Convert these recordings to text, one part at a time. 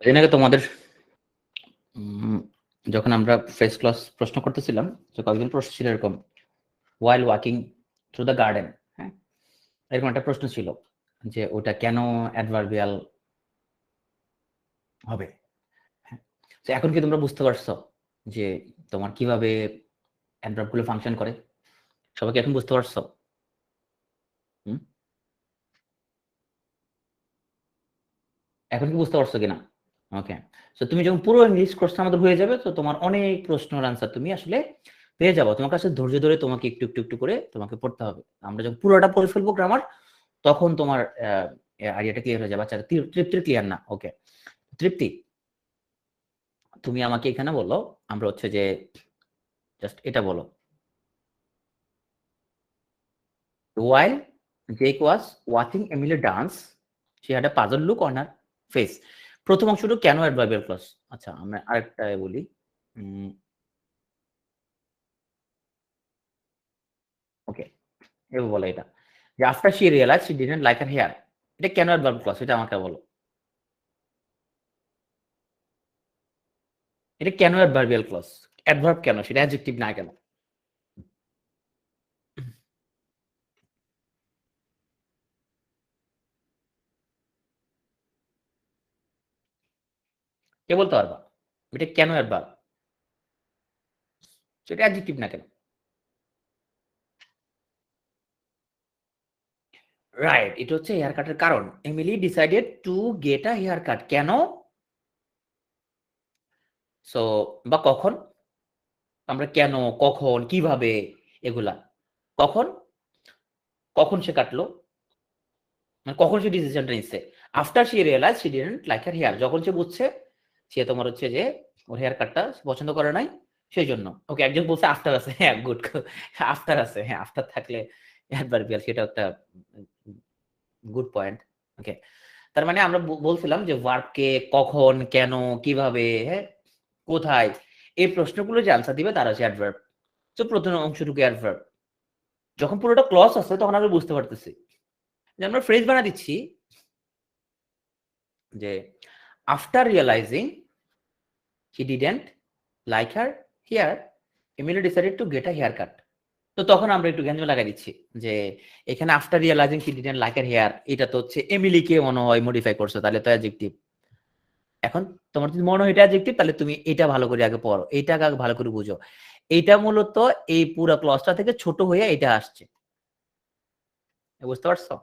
এর আগে তোমাদের যখন আমরা ফ্রেশ ক্লাস প্রশ্ন করতেছিলাম, তো কয়েকজন প্রশ্ন ছিল এরকম, while walking through the garden, হ্যাঁ, এরকম একটা প্রশ্ন ছিল যে ওটা কেন অ্যাডভার্বিয়াল হবে। হ্যাঁ, তো এখন কি তোমরা বুঝতে পারছো যে তোমার কিভাবে অ্যাডভার্ব গুলো ফাংশন করে? সবাই কি এখন বুঝতে পারছো? হুম? এখন কি বুঝতে পারছো কিনা? ওকে। সো তুমি যখন পুরো ইংলিশ কোর্সটা আমাদের হয়ে যাবে, তো তোমার অনেক প্রশ্নের আনসার তুমি আসলে পেয়ে যাবো। তোমার কাছে ধৈর্য ধরে তোমাকে একটু একটু একটু করে তোমাকে পড়তে হবে। আমরা যখন পুরোটা পড়ে ফেলবো গ্রামার, তখন তোমার আইডিয়াটা ক্লিয়ার হয়ে যাবে। আচ্ছা, তৃপ্তির ক্লিয়ার না? ওকে। তৃপ্তি, তুমি আমাকে এখানে বলো, আমরা হচ্ছে যে জাস্ট এটা বলো, while Jake was watching Emily dance, she had a puzzled look on her face. প্রথম অংশটা কেন অ্যাডভার্বিয়াল ক্লজ? আচ্ছা, আমরা আরেকটা বলি। ওকে, এভাবে বলো এটা, যে after she realise she didn't like her hair, এটা কেন অ্যাডভার্ব ক্লজ? এটা আমাকে বলো। এটা কেন অ্যাডভার্বিয়াল ক্লজ? অ্যাডভার্ব কেন, সেটা অ্যাডজেক্টিভ না কেন? কে বলতে পারবা এটা কেন অ্যাডভার্ব? সেটা অ্যাডজেক্টিভ না কেন? রাইট, এটা হচ্ছে হেয়ার কাটের কারণ। Emily decided to get a hair cut, কেন? সো, বা কখন, আমরা কেন, কখন, কিভাবে, এগুলা কখন, কখন সে কাটলো, মানে কখন সে ডিসিশনটা নিচ্ছে? After she realise she didn't like her hair, যখন সে বুঝছে সে তোমার হচ্ছে যে ওর হেয়ার কাটটা পছন্দ করে নাই, সেই জন্য। ওকে, একজন বলছে আফটার আছে, হ্যাঁ গুড, আফটার আছে, হ্যাঁ আফটার থাকলে অ্যাডভার্বিয়াল, সেটা একটা গুড পয়েন্ট। ওকে, তার মানে আমরা বলছিলাম যে ভার্বকে কখন, কেন, কিভাবে, হ্যাঁ, কোথায়, এই প্রশ্নগুলো যে আনসার দিবে তারা হচ্ছে অ্যাডভার্ব। তো প্রথম অংশটুকু অ্যাডভার্ব। যখন পুরোটা ক্লজ আছে তখন আমরা বুঝতে পারতেছি যে আমরা ফ্রেজ বানা দিচ্ছি যে after realizing he didn't like her hair, Emily decided to get a hair cut. তো তখন আমরা একটু গ্যাঞ্জাম লাগাই দিচ্ছি যে এখানে after realizing he didn't like her hair, এটা তো হচ্ছে এমিলিকে মনে হয় মডিফাই করছে, তাহলে তো অ্যাডজেক্টিভ। এখন তোমার যদি মনে হয় এটা অ্যাডজেক্টিভ, তাহলে তুমি এটা ভালো করে আগে পড়ো, এইটাকে আগে ভালো করে বুঝো। এইটা মূলত এই পুরো ক্লজটা থেকে ছোট হয়ে এটা আসছে, বুঝতে পারছো?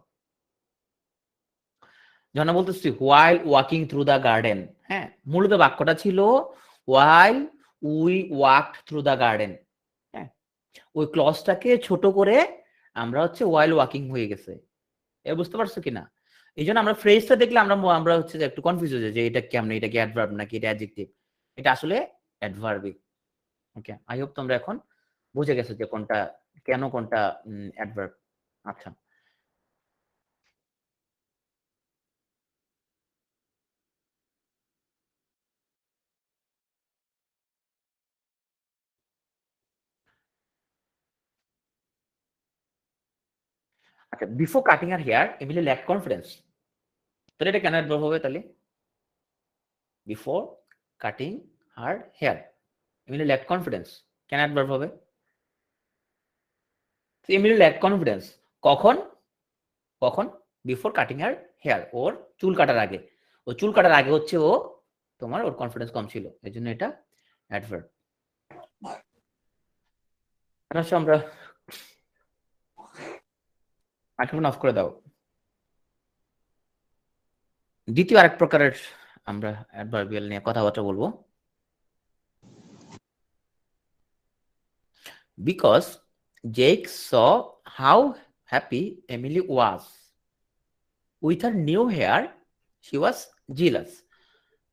যখন বলতেছি while walking through the garden, হ্যাঁ, মূলত বাক্যটা ছিল while we walked through the garden. হ্যাঁ, ওই ক্লজটাকে ছোট করে আমরা হচ্ছে হোয়াইল ওয়াকিং হয়ে গেছে। এ বুঝতে পারছো কিনা? এই জন্য আমরা ফ্রেজটা দেখলে আমরা আমরা হচ্ছে যে একটু কনফিউজ হয়ে যাই যে এটা কেমন, এটা কি অ্যাডভার্ব নাকি এটা অ্যাডজেক্টিভ। এটা আসলে অ্যাডভার্বই। ওকে, আই হোপ তোমরা এখন বুঝে গেছো যে কোনটা কেন, কোনটা অ্যাডভার্ব। আচ্ছা, আচ্ছা, before cutting her hair Emily lack confidence, তাহলে এটা কেন অ্যাডভার্ব হবে তাহলে? Before cutting her hair Emily lack confidence, কেন অ্যাডভার্ব হবে? এমিলি ল্যাক কনফিডেন্স কখন, কখন? বিফোর কাটিং হার হেয়ার, ওর চুল কাটার আগে। ও চুল কাটার আগে হচ্ছে ও তোমার ওর কনফিডেন্স কম ছিল, এই জন্য এটা অ্যাডভার্ব। আসলে আমরা মাইক্রোফোন অফ করে দাও। দ্বিতীয় আরেক প্রকারের আমরা অ্যাডভার্বিয়াল নিয়ে কথাবার্তা বলবো। Because Jake saw how happy Emily was with her new hair. She was jealous.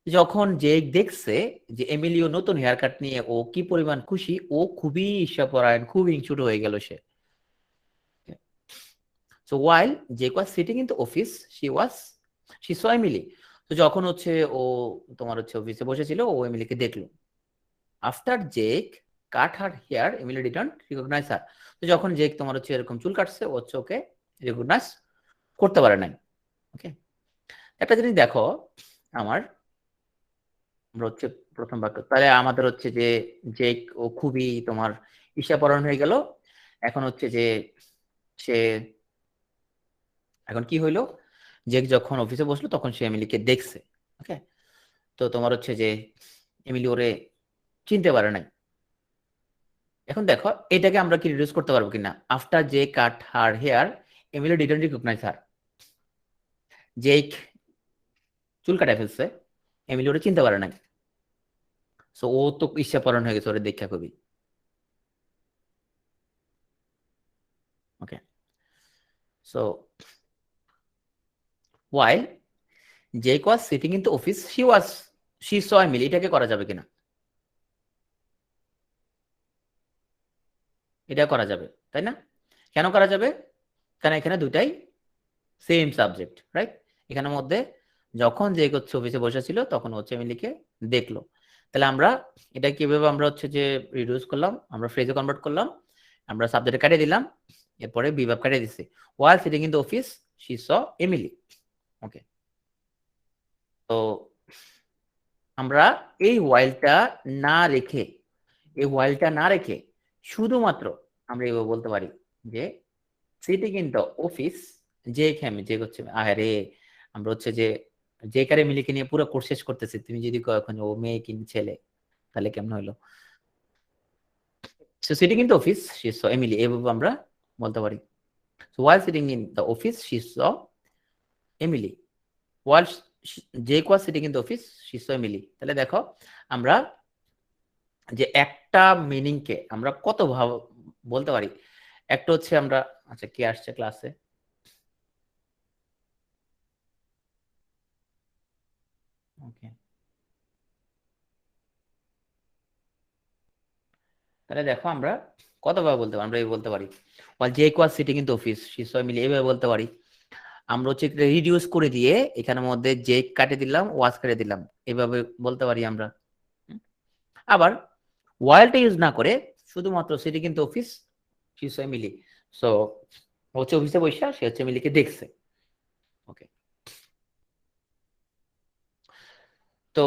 যখন জেক দেখছে যে এমিলিও নতুন হেয়ার কাট নিয়ে ও কি পরিমাণ খুশি, ও খুবই ঈর্ষাপরায়ণ, খুব হিংসুটে হয়ে গেল সে। So while Jake was sitting in the office, she saw Emily. তো যখন হচ্ছে ও তোমার হচ্ছে অফিসে বসেছিল, ও এমিলিকে দেখলো। After Jake cut her hair, Emily didn't recognize her. তো যখন জেক তোমার হচ্ছে এরকম চুল কাটছে, ও হচ্ছে ওকে রিকগনাইজ করতে পারে নাই। ওকে, একটা জিনিস দেখো, আমরা হচ্ছে প্রথম বাক্য, তাহলে আমাদের হচ্ছে যে জেক ও খুবই তোমার ঈর্ষাপরায়ণ হয়ে গেল। এখন হচ্ছে যে সে এখন কি হইলো, জেক যখন অফিসে বসলো তখন সে এমিলিকে দেখছে। ওকে, তো তোমার হচ্ছে যে এমিলি ওরে চিনতে পারে নাই। এখন দেখো এটাকে আমরা কি রিডিউস করতে পারবো কিনা। After Jay cut her hair, Emily didn't recognize her. Jake চুল কাটায় ফেলছে, এমিলি ওরে চিনতে পারে নাই। সো ও তো ঈর্ষাপরায়ণ হয়ে গেছে ওরে দেখা খুবই। ওকে, so while Jake was sitting in the office, she saw Emily. এটাকে করা যাবে কিনা, এটা করা যাবে তাই না? কেন করা যাবে? কারণ এখানে দুটাই সেম সাবজেক্ট, রাইট? এখানের মধ্যে যখন জেক হচ্ছে অফিসে বসে ছিল তখন হচ্ছে এমিলিকে দেখলো। তাহলে আমরা এটা কিভাবে আমরা হচ্ছে যে রিডিউস করলাম, আমরা ফ্রেজে কনভার্ট করলাম, আমরা সাবজেক্টে কাটিয়ে দিলাম, এরপরে বিভাব কাটিয়ে দিচ্ছি। while sitting in the office she saw Emily. ওকে, তো আমরা এই whileটা না রেখে, এই whileটা না রেখে শুধুমাত্র আমরা এভাবে বলতে পারি যে সিটিং ইন দ্য অফিস, যে যে হচ্ছে আরে আমরা হচ্ছে যে যে কারে মিলিকে নিয়ে পুরো কোর্স শেষ করতেছি, তুমি যদি কও এখন ও মেয়ে কি ছেলে, তাহলে কেমন হইলো? So sitting in the office she saw Emily, এভাবে আমরা বলতে পারি। So while sitting in the office she saw Emily. while Jake was sitting in the office she saw Emily. তাহলে দেখো আমরা যে একটা মিনিং কে আমরা কত ভাব বলতে পারি। একটা হচ্ছে আমরা, আচ্ছা কে আসছে ক্লাসে? ওকে, তাহলে দেখো আমরা কতভাবে বলতে পারি, আমরা এই বলতে পারি while Jake was sitting in the office she saw Emily, এইভাবে বলতে পারি। আমরা হচ্ছে রিডিউস করে দিয়ে এখানের মধ্যে জেক কাটে দিলাম, ওয়াজ কেটে দিলাম, এভাবে বলতে পারি আমরা। আবার ওয়াইলটা ইউজ না করে শুধুমাত্র সিটি কিন্তু office she saw Emily, so হচ্ছে অফিসে বসে সে হচ্ছে এমিলিকে দেখছে। ওকে, তো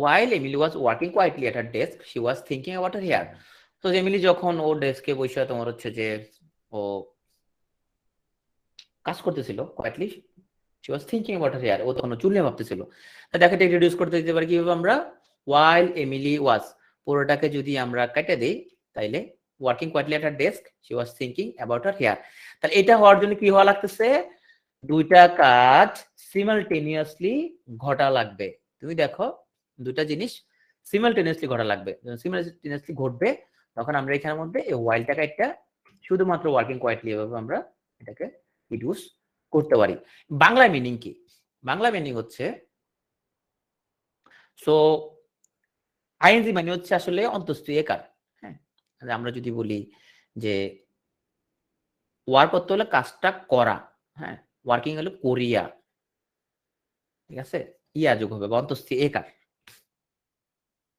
while Emily was working quietly at her desk, she was thinking about her hair. তো এমিলি যখন ও ডেস্কে বসে তোমার হচ্ছে যে ও কাজ করতেছিল quietly, she was thinking about her hair, ও তখন চুল নিয়ে ভাবতেছিল। তা দেখো এটা রিডিউস করতে দিতে পারি কিভাবে আমরা, while Emily was, পুরোটাকে যদি আমরা কেটে দেই তাইলে working quietly at her desk she was thinking about her hair। তাহলে এটা হওয়ার জন্য কি হওয়া লাগতেছে, দুইটা কাজ সিমালটেনিয়াসলি ঘটা লাগবে। তুমি দেখো দুইটা জিনিস সিমালটেনিয়াসলি ঘটা লাগবে, সিমালটেনিয়াসলি ঘটবে তখন আমরা এখানের মধ্যে এই whileটাকে একটা শুধুমাত্র ওয়ার্কিং কোয়াইটলি এভাবে আমরা এটাকে রিডিউস করতে পারি। বাংলা মিনিং কি? বাংলা মিনিং হচ্ছে, সো আইএনজি মানে হচ্ছে আসলে অন্তঃস্থীয় কার। হ্যাঁ, আমরা যদি বলি যে ওয়ার্ক করতে হলে কাজটা করা, হ্যাঁ, ওয়ার্কিং হলো করিয়া, ঠিক আছে, ইয়া যোগ হবে বা অন্তঃস্থীয় একার।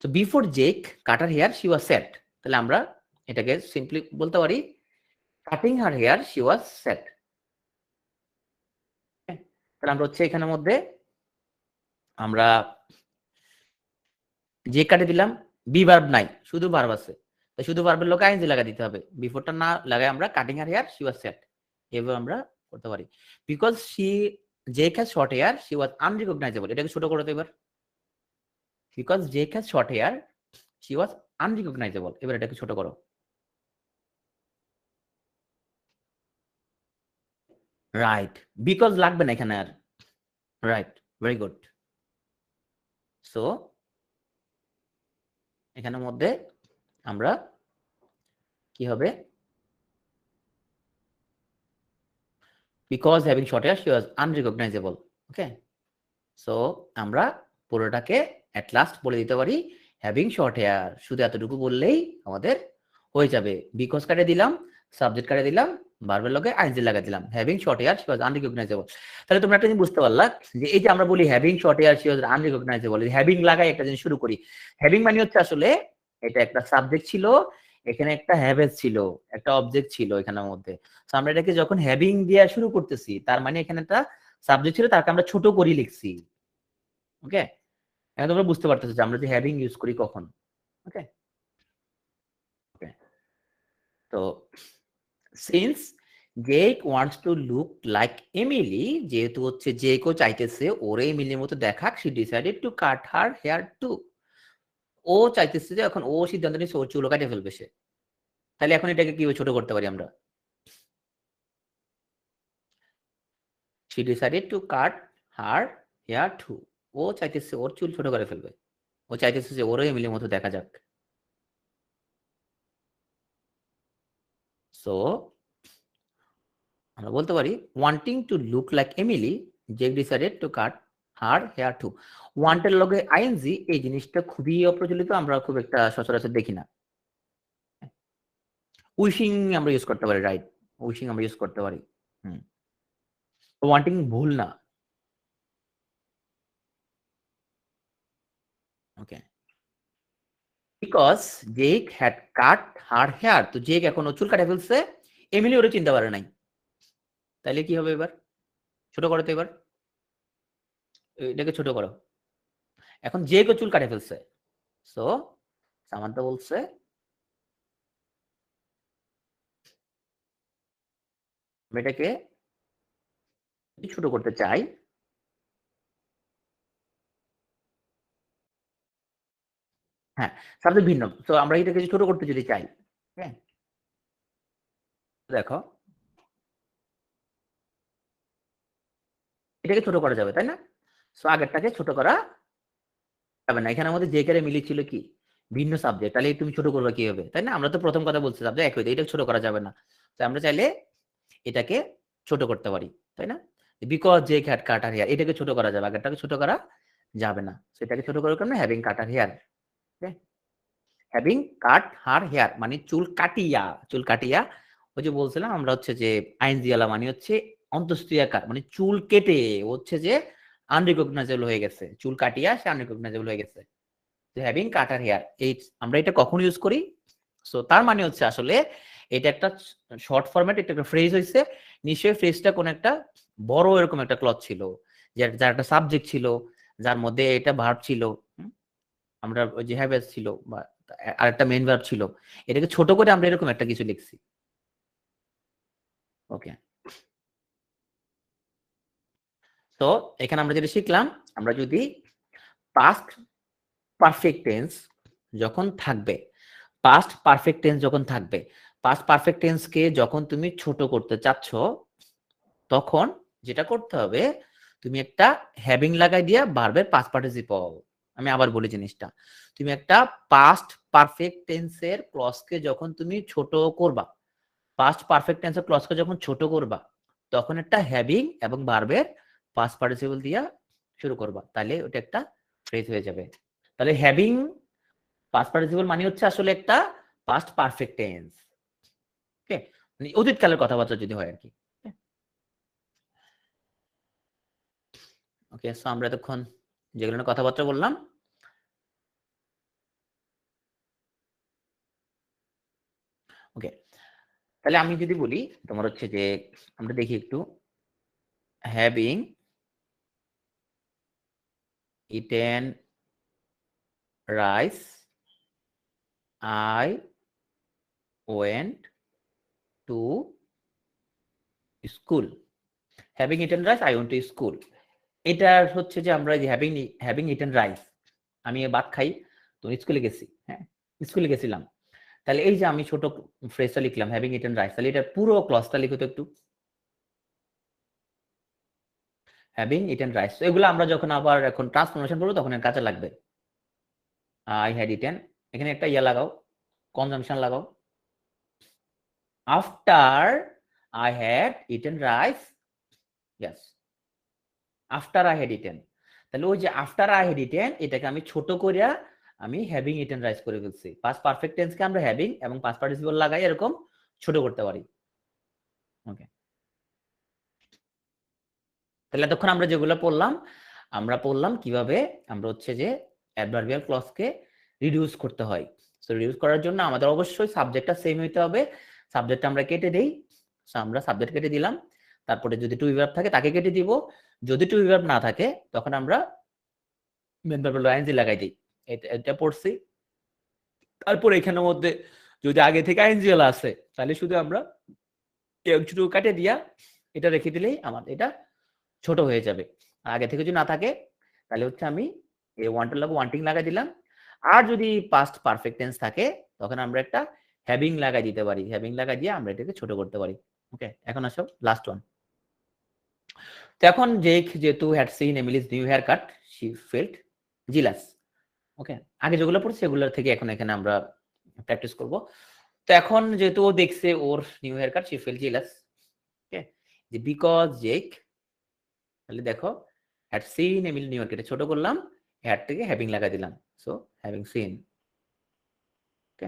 তো before Jake cut her hair she was sad, তাহলে আমরা এটাকে সিম্পলি বলতে পারি cutting her hair she was sad. তাহলে আমরা হচ্ছে এখানের মধ্যে আমরা যে কাটে দিলাম, বি ভার্ব নাই, শুধু ভার্ব আছে, তো শুধু ভার্বের লোকে আইএনজি লাগা দিতে হবে, বিফোরটা না লাগাই আমরা cutting her hair she was set এভাবে আমরা করতে পারি। Because she Jake has short hair she was unrecognizable, এটাকে ছোট করো তো এবার। Because Jake has short hair she was unrecognizable, এবার এটাকে ছোট করো। রাইট, বিকজ লাগবে না এখানে আর। Right, very good. সো এখানের মধ্যে আমরা কি হবে? Because having short hair she was unrecognizable. Okay, so আমরা পুরোটাকে অ্যাট লাস্ট বলে দিতে পারি হ্যাভিং শর্ট হেয়ার। শুধু এতটুকু বললেই আমাদের হয়ে যাবে। বিকজ কাটে দিলাম, সাবজেক্ট কাটে দিলাম, ভার্বের লগে আইএনজি লাগা দিলাম। Having short hair she was unrecognizable. তাহলে তোমরা একটা জিনিস বুঝতে পারলা যে এই যে আমরা বলি having short hair she was unrecognizable, having লাগাই একটা জিনিস শুরু করি। হ্যাভিং মানে হচ্ছে আসলে এটা একটা সাবজেক্ট ছিল, এখানে একটা হ্যাভেজ ছিল, একটা অবজেক্ট ছিল এখানের মধ্যে। তো আমরা এটাকে যখন হ্যাভিং দিয়ে শুরু করতেছি, তার মানে এখানে একটা সাবজেক্ট ছিল, তাকে আমরা ছোট করে লিখছি। ওকে, এখন তোমরা বুঝতে পারতেছো যে আমরা যে হ্যাভিং ইউজ করি কখন। ওকে, ওকে, তো since Jake wants to look like Emily, যেহেতু হচ্ছে জেকও চাইতেছে ওরে এমিলির মতো দেখাক, she decided to cut her hair too. ও চাইতেছে যে এখন ও সিদ্ধান্ত নিচ্ছে ওর চুলও কাটে ফেলবে সে। তাহলে এখন এটাকে কিভাবে ছোট করতে পারি আমরা? She decided to cut her hair too. ও চাইতেছে ওর চুল ছোট করে ফেলবে, ও চাইতেছে যে ওরও এমিলির মতো দেখা যাক। সো আমরা বলতে পারি wanting to look like Emily, Jake decided to cut her hair too. ওয়ান্টের লগে আইএনজি, এই জিনিসটা খুবই অপ্রচলিত, আমরা খুব একটা সচরাচর দেখি না। উইশিং আমরা ইউজ করতে পারি, রাইট, উইশিং আমরা ইউজ করতে পারি। হুম, ওয়ান্টিং ভুল না। Okay, because Jake had cut her hair, তো জেক এখন ও চুল কাটে ফেলছে, এমিলি ওরে চিনতে পারে নাই। তাইলে কি হবে এবার? ছোট করো তো এবার, এটাকে ছোট করো। এখন জেক ও চুল কাটে ফেলছে, সো সামান্তা বলছে এটাকে ছোট করতে চাই। হ্যাঁ, সাবজেক্ট ভিন্ন, তো আমরা এটাকে ছোট করতে যদি চাই, হ্যাঁ, দেখো এটাকে ছোট করা যাবে, তাই না? সো আগেরটাকে ছোট করা যাবে না। এখানে আমাদের যে কারে মিলি ছিল কি ভিন্ন সাবজেক্ট, তাহলে তুমি ছোট করবে কি হবে, তাই না? আমরা তো প্রথম কথা বলছি সাবজেক্ট একই, এটা ছোট করা যাবে না। তো আমরা চাইলে এটাকে ছোট করতে পারি, তাই না? বিকজ যে হ্যাড কাটার হেয়ার, এটাকে ছোট করা যাবে, আগেরটাকে ছোট করা যাবে না। সেটাকে ছোট করার কারণে হ্যাভিং কাটার হেয়ার। হ্যাভিং কাট হার হেয়ার মানে চুল কাটিয়া, চুল কাটিয়া। ওই যে বলছিলাম আমরা হচ্ছে যে আইনজিয়ালা মানে হচ্ছে অন্তঃস্ত্রিয়াকার, মানে চুল কেটে হচ্ছে যে আনরিকগনাইজেবল হয়ে গেছে, চুল কাটিয়া সে আনরিকগনাইজেবল হয়ে গেছে। হ্যাভিং কাটার হেয়ার, এই আমরা এটা কখন ইউজ করি? সো তার মানে হচ্ছে আসলে এটা একটা শর্ট ফরম্যাট, এটা একটা ফ্রেজ হয়েছে। নিশ্চয়ই ফ্রেজটা কোন একটা বড় এরকম একটা ক্লথ ছিল, যার একটা সাবজেক্ট ছিল, যার মধ্যে এটা ভার্ব ছিল, আমরা ওই যে হ্যাভ ছিল, বা আরেকটা মেইন ভার্ব ছিল, এটাকে ছোট করে আমরা এরকম একটা কিছু লিখছি। ওকে, তো এখানে আমরা যেটা শিখলাম, আমরা যদি পাস্ট পারফেক্ট টেন্স যখন থাকবে, পাস্ট পারফেক্ট টেন্স যখন থাকবে, পাস্ট পারফেক্ট টেন্সকে যখন তুমি ছোট করতে চাচ্ছ, তখন যেটা করতে হবে তুমি একটা হ্যাভিং লাগাই দিয়া ভার্বের পাস্ট পার্টিসিপল। আমি আবার বলি জিনিসটা, তুমি একটা পাস্ট পারফেক্ট টেন্সের ক্লজকে যখন তুমি ছোট করবা, পাস্ট পারফেক্ট টেন্সের ক্লজকে যখন ছোট করবা, তখন একটা হ্যাভিং এবং ভার্বের পাস্ট পার্টিসিপল দিয়া শুরু করবা, তাহলে ওটা একটা ফ্রেজ হয়ে যাবে। তাহলে হ্যাভিং পাস্ট পার্টিসিপল মানে হচ্ছে আসলে একটা পাস্ট পারফেক্ট টেন্স। ওকে, মানে অতীতকালের কথাবার্তা যদি হয় আর কি। ওকে, সো আমরা এতক্ষণ যেগুলো নিয়ে কথাবার্তা বললাম, ওকে, তাহলে আমি যদি বলি তোমার হচ্ছে যে আমরা দেখি একটু, having eaten rice I went to school. Having eaten rice I went to school, এটা হচ্ছে যে আমরা যে হ্যাভিং হ্যাভিং ইটেন রাইস, আমি ভাত খাই, তো স্কুলে গেছি, হ্যাঁ, স্কুলে গেছিলাম। তাহলে এই যে আমি ছোট ফ্রেজটা লিখলাম হ্যাভিং ইটেন রাইস, তাহলে এটা পুরো ক্লজটা লিখো তো একটু, হ্যাভিং ইটেন রাইস। এগুলো আমরা যখন আবার এখন ট্রান্সফরমেশন করবো তখন এর কাজে লাগবে। আই হ্যাড ইটেন, এখানে একটা ইয়া লাগাও, কনজাংশন লাগাও, after I had eaten rice, yes, after I had eaten. তাহলে ওই যে আফটার আই হ্যাড ইটেন এটাকে আমি ছোট করিয়া আমি হ্যাভিং ইটেন রাইস করে ফেলছি। পাস্ট পারফেক্ট টেন্সকে আমরা হ্যাভিং এবং পাস্ট পার্টিসিপল লাগাই এরকম ছোট করতে পারি। ওকে, তাহলে এতক্ষণ আমরা যেগুলো পড়লাম, আমরা পড়লাম কিভাবে আমরা হচ্ছে যে অ্যাডভার্বিয়াল ক্লজকে রিডিউস করতে হয়। সো রিডিউস করার জন্য আমাদের অবশ্যই সাবজেক্টটা সেম হইতে হবে। সাবজেক্টটা আমরা কেটে দেই। সো আমরা সাবজেক্ট কেটে দিলাম। তারপরে যদি টু ভার্ব থাকে তাকে কেটে দিব। যদি টু ভার্ব না থাকে তখন আমরা মেন ভার্ব আইএনজি লাগাই দিই। এটা পড়ছি। তারপর এখানের মধ্যে যদি আগে থেকে আইএনজি আছে তাহলে শুধু আমরা একটু কাটে দিয়া এটা রেখে দিলেই আমাদের এটা ছোট হয়ে যাবে। আগে থেকে যদি না থাকে তাহলে হচ্ছে আমি এই ওয়ান্টার লাগু ওয়ান্টিং লাগাই দিলাম। আর যদি পাস্ট পারফেক্ট টেন্স থাকে তখন আমরা একটা হ্যাভিং লাগাই দিতে পারি। হ্যাভিং লাগাই দিয়ে আমরা এটাকে ছোট করতে পারি। ওকে, এখন আসো লাস্ট ওয়ান। তো এখন যেহেতু had seen Emily's new hair cut, she felt jealous. Okay, আগে যেগুলো পড়ছি সেগুলোর থেকে এখন এখানে আমরা প্র্যাকটিস করব। তো এখন যেহেতু ও দেখছে ওর new hair cut, she felt jealous. Okay, যে বিকজ জেক, তাহলে দেখো had seen Emil New York, এটা ছোট করলাম, হ্যাড থেকে হ্যাভিং লাগাই দিলাম। So having scene. ওকে,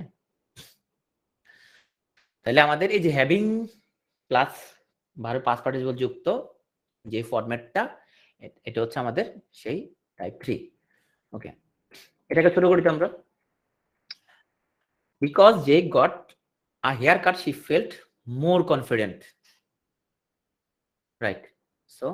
তাহলে আমাদের এই যে having plus verb past participle যুক্ত যে ফরম্যাটটা, এটা হচ্ছে আমাদের সেই টাইপ 3। ওকে, এটাকে ছোট করি তো আমরা। বিকজ জে got a hair cut she felt more confident, right? So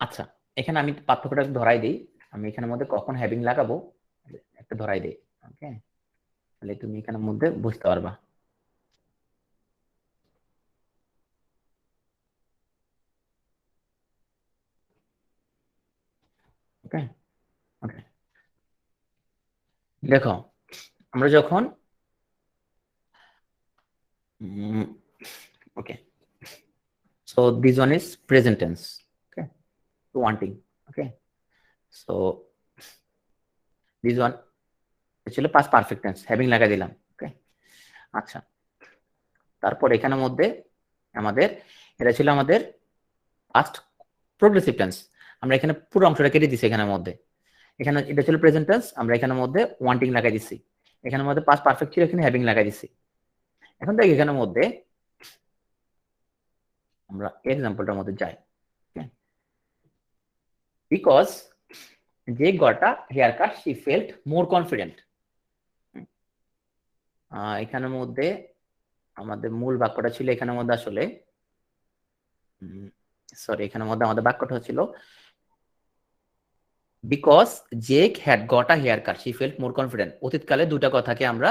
আচ্ছা, এখানে আমি পার্থক্যটা ধরাই দিই। আমি এখানের মধ্যে কখন হ্যাভিং লাগাবো একটা ধরাই দিই। ওকে, তাহলে তুমি এখানের মধ্যে বুঝতে পারবা। ওকে, ওকে, দেখো আমরা যখন okay, so this one is present tense. Okay, wanting. Okay, so this one ছিল পাস্ট পারফেক্ট টেন্স, হ্যাভিং লাগাই দিলাম। ওকে, আচ্ছা, তারপর এখানের মধ্যে আমাদের এটা ছিল আমাদের পাস্ট প্রোগ্রেসিভ টেন্স। আমরা এখানে পুরো অংশটা কেটে দিছি এখানের মধ্যে। এখানে এটা ছিল প্রেজেন্ট টেন্স, আমরা এখানের মধ্যে ওয়ান্টিং লাগাই দিছি। এখানের মধ্যে পাস্ট পারফেক্ট ছিল, এখানে হ্যাভিং লাগাই দিছি। এখন দেখ এখানের মধ্যে আমরা এক্সাম্পলটার মধ্যে যাই। বিকজ যে got a hair cut she felt more confident. এখানের মধ্যে আমাদের মূল বাক্যটা ছিল এখানের মধ্যে আসলে সরি, এখানের মধ্যে আমাদের বাক্যটা হচ্ছিল because Jake had got a hair cut she felt more confident. অতীতকালে দুটা কথাকে আমরা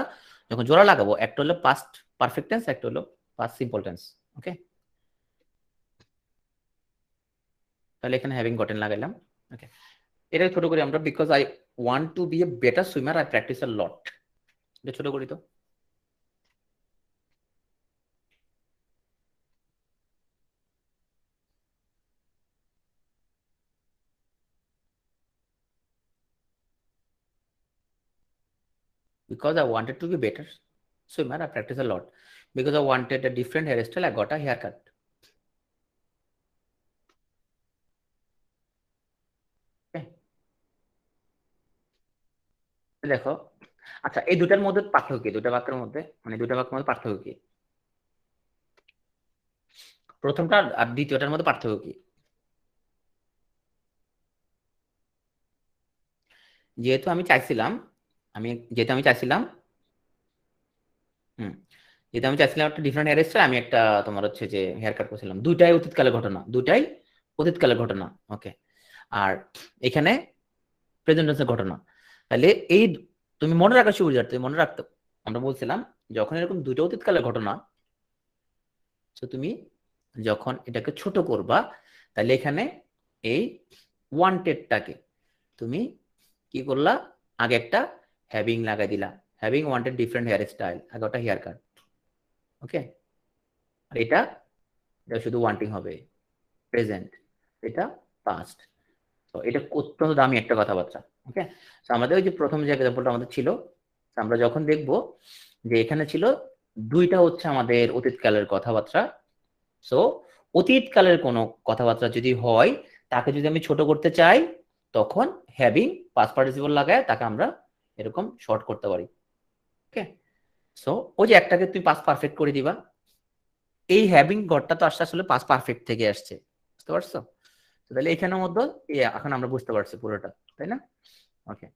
যখন জোড়া লাগাবো, একটা হলো পাস্ট পারফেক্ট টেন্স, একটা হলো পাস্ট সিম্পল টেন্স। ওকে, তাহলে এখানে হ্যাভিং গটেন লাগাইলাম। ওকে, এটা ছোট করি আমরা। Because I want to be a better swimmer I practice a lot. এটা ছোট করি তো। Because I wanted to be better swimmer, I practice a lot. Because I wanted a different hairstyle, I got a haircut. Okay? দেখো, আচ্ছা, এই দুটার মধ্যে পার্থক্য কি? দুটা বাক্যের মধ্যে, মানে দুটা বাক্যের মধ্যে পার্থক্য কি? প্রথমটা আর দ্বিতীয়টার মধ্যে পার্থক্য কি? যেহেতু আমি চাইছিলাম আমি যেহেতু আমি চাইছিলাম হুম যেহেতু আমি চাইছিলাম একটা ডিফারেন্ট হেয়ার স্টাইল, আমি একটা তোমার হচ্ছে যে হেয়ার কাট করছিলাম। দুইটাই অতীতকালের ঘটনা, দুইটাই অতীতকালের ঘটনা। ওকে, আর এখানে প্রেজেন্ট টেন্সের ঘটনা। তাহলে এই তুমি মনে রাখার সুবিধার্থে মনে রাখতে আমরা বলছিলাম যখন এরকম দুটো অতীতকালের ঘটনা, তো তুমি যখন এটাকে ছোট করবা তাহলে এখানে এই ওয়ান্টেডটাকে তুমি কি করলা, আগে একটা হ্যাভিং লাগাই দিলা। Having wanted different hairstyle, আগে ওটা হেয়ার কাট। ওকে, আর এটা শুধু ওয়ান্টিং হবে প্রেজেন্ট, এটা পাস্ট। তো এটা অত্যন্ত দামি একটা কথাবার্তা। ওকে, তো আমাদের ওই যে প্রথম যে এক্সাম্পলটা আমাদের ছিল, আমরা যখন দেখব যে এখানে ছিল দুইটা হচ্ছে আমাদের অতীতকালের কথাবার্তা। সো অতীতকালের কোনো কথাবার্তা যদি হয়, তাকে যদি আমি ছোট করতে চাই, তখন হ্যাভিং পাস্ট পার্টিসিপল লাগায় তাকে আমরা এরকম শর্ট করতে পারি। ওকে, সো ওই যে একটাকে তুমি পাস্ট পারফেক্ট করে দিবা, এই হ্যাভিং গড়টা তো আসছে আসলে পাস্ট পারফেক্ট থেকে আসছে, বুঝতে পারছো? তাহলে এখানের মধ্যে এখন আমরা বুঝতে পারছি পুরোটা, তাই না? ওকে,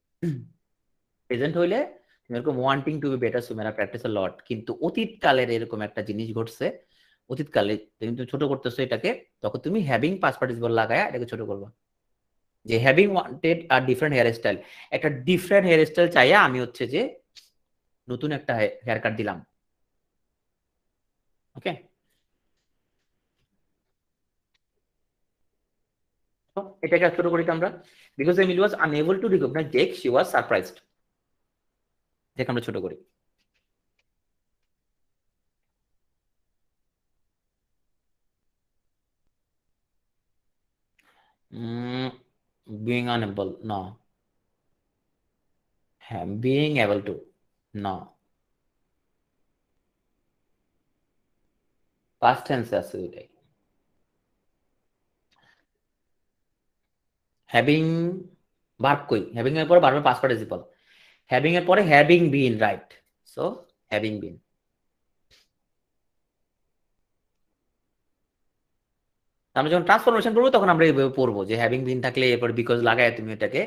প্রেজেন্ট হইলে তুমি এরকম wanting to be better swimmer practice a lot, কিন্তু অতীতকালের এরকম একটা জিনিস ঘটছে, অতীতকালে তুমি ছোট করতেছো এটাকে, তখন তুমি হ্যাভিং পাস্ট পার্টিসিপল লাগায়া এটাকে ছোট করবা। যে হ্যাভিং ওয়ান্টেড আর ডিফারেন্ট হেয়ার স্টাইল, একটা ডিফারেন্ট হেয়ার স্টাইল চাইয়া আমি হচ্ছে যে নতুন একটা হেয়ার কাট দিলাম। ওকে, এটাকে ছোট করি আমরা, because Emily was unable to recognise Jake, she was surprised. দেখে আমরা ছোট করি। বিং আনএবল, না। হ্যাঁ, বিং এবল টু, না। পাস্ট টেন্সে আছে দুইটাই। হ্যাভিং ভার্ব কই, হ্যাভিং এর পরে ভার্বের পাস্ট পার্টিসিপল, হ্যাভিং এর পরে having been, right? So having been. আমরা যখন ট্রান্সফরমেশন করবো তখন আমরা এইভাবে পড়বো যে হ্যাভিং বিন থাকলে এরপর বিকজ লাগায় তুমি এটাকে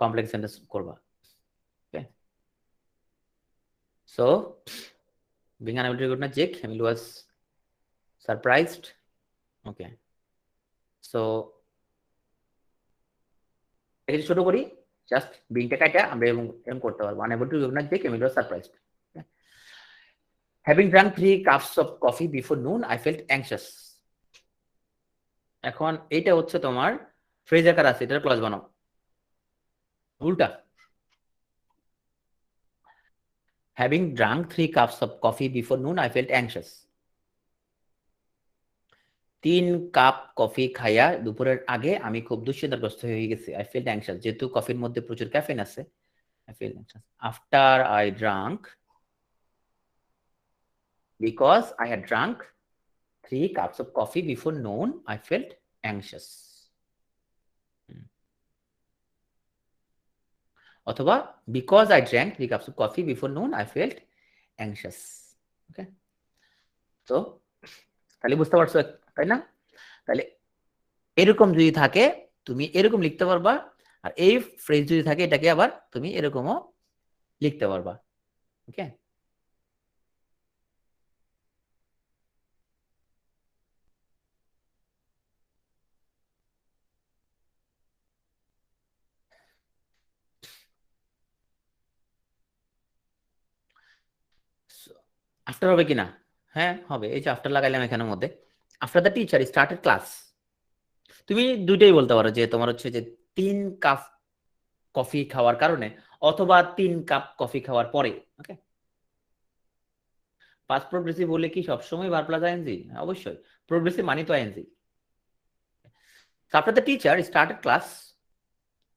কমপ্লেক্স সেন্টেন্স করবা। Okay, so being unable to recognise Jake, Emily was surprised. Okay, so এটাকে ছোট করি, জাস্ট বিংটা কাটা আমরা এরকম করতে পারবো, unable to recognise Jake, Emily was surprised. Having drunk 3 cups of coffee before noon, I felt anxious. এখন এইটা হচ্ছে তোমার ফ্রেজ আকার আছে, এটার ক্লজ বানাও উল্টা। Having drunk 3 cups of coffee before noon, I felt anxious. 3 cup coffee খাইয়া দুপুরের আগে আমি খুব দুশ্চিন্তাগ্রস্ত হয়ে গেছি। I felt anxious, যেহেতু কফির মধ্যে প্রচুর ক্যাফেইন আছে। I felt anxious. After I drank, because I had drunk 3 cups of coffee before noon, I felt anxious. অথবা because I drank 3 cups of coffee before নুন আই ফেল্ট অ্যাংশাস। ওকে, তো তাহলে বুঝতে পারছো, তাই না? তাহলে এরকম যদি থাকে তুমি এরকম লিখতে পারবা, আর এই ফ্রেজ যদি থাকে এটাকে আবার তুমি এরকমও লিখতে পারবা। ওকে, আফটার হবে কিনা? হ্যাঁ হবে, এই যে আফটার লাগাইলাম এখানের মধ্যে। After the teacher started class, তুমি দুইটাই বলতে পারো যে তোমার হচ্ছে যে 3 কাপ কফি খাওয়ার কারণে, অথবা 3 কাপ কফি খাওয়ার পরে। ওকে, পাস্ট প্রোগ্রেসিভ বলে কি সবসময় ভার্ব প্লাস আইএনজি? অবশ্যই, প্রোগ্রেসিভ মানে তো ING. After the teacher started class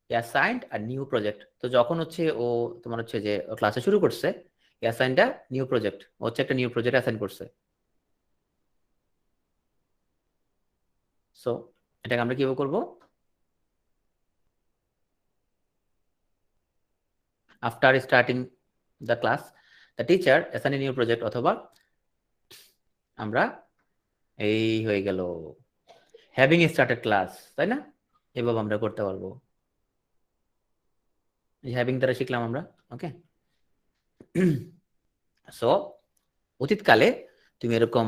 assigned a new project, তো যখন হচ্ছে ও তোমার হচ্ছে যে ক্লাসে শুরু করছে, অ্যাসাইন্ড আ নিউ প্রজেক্ট, হচ্ছে একটা নিউ প্রজেক্ট অ্যাসাইন করছে। সো এটাকে আমরা কিভাবে করব? After starting the class the teacher assign a new project, অথবা আমরা এই হয়ে গেল হ্যাভিং স্টার্টেড ক্লাস, তাই না? এভাবে আমরা করতে পারবো, হ্যাভিং দ্বারা শিখলাম আমরা। ওকে, সো অতীতকালে তুমি এরকম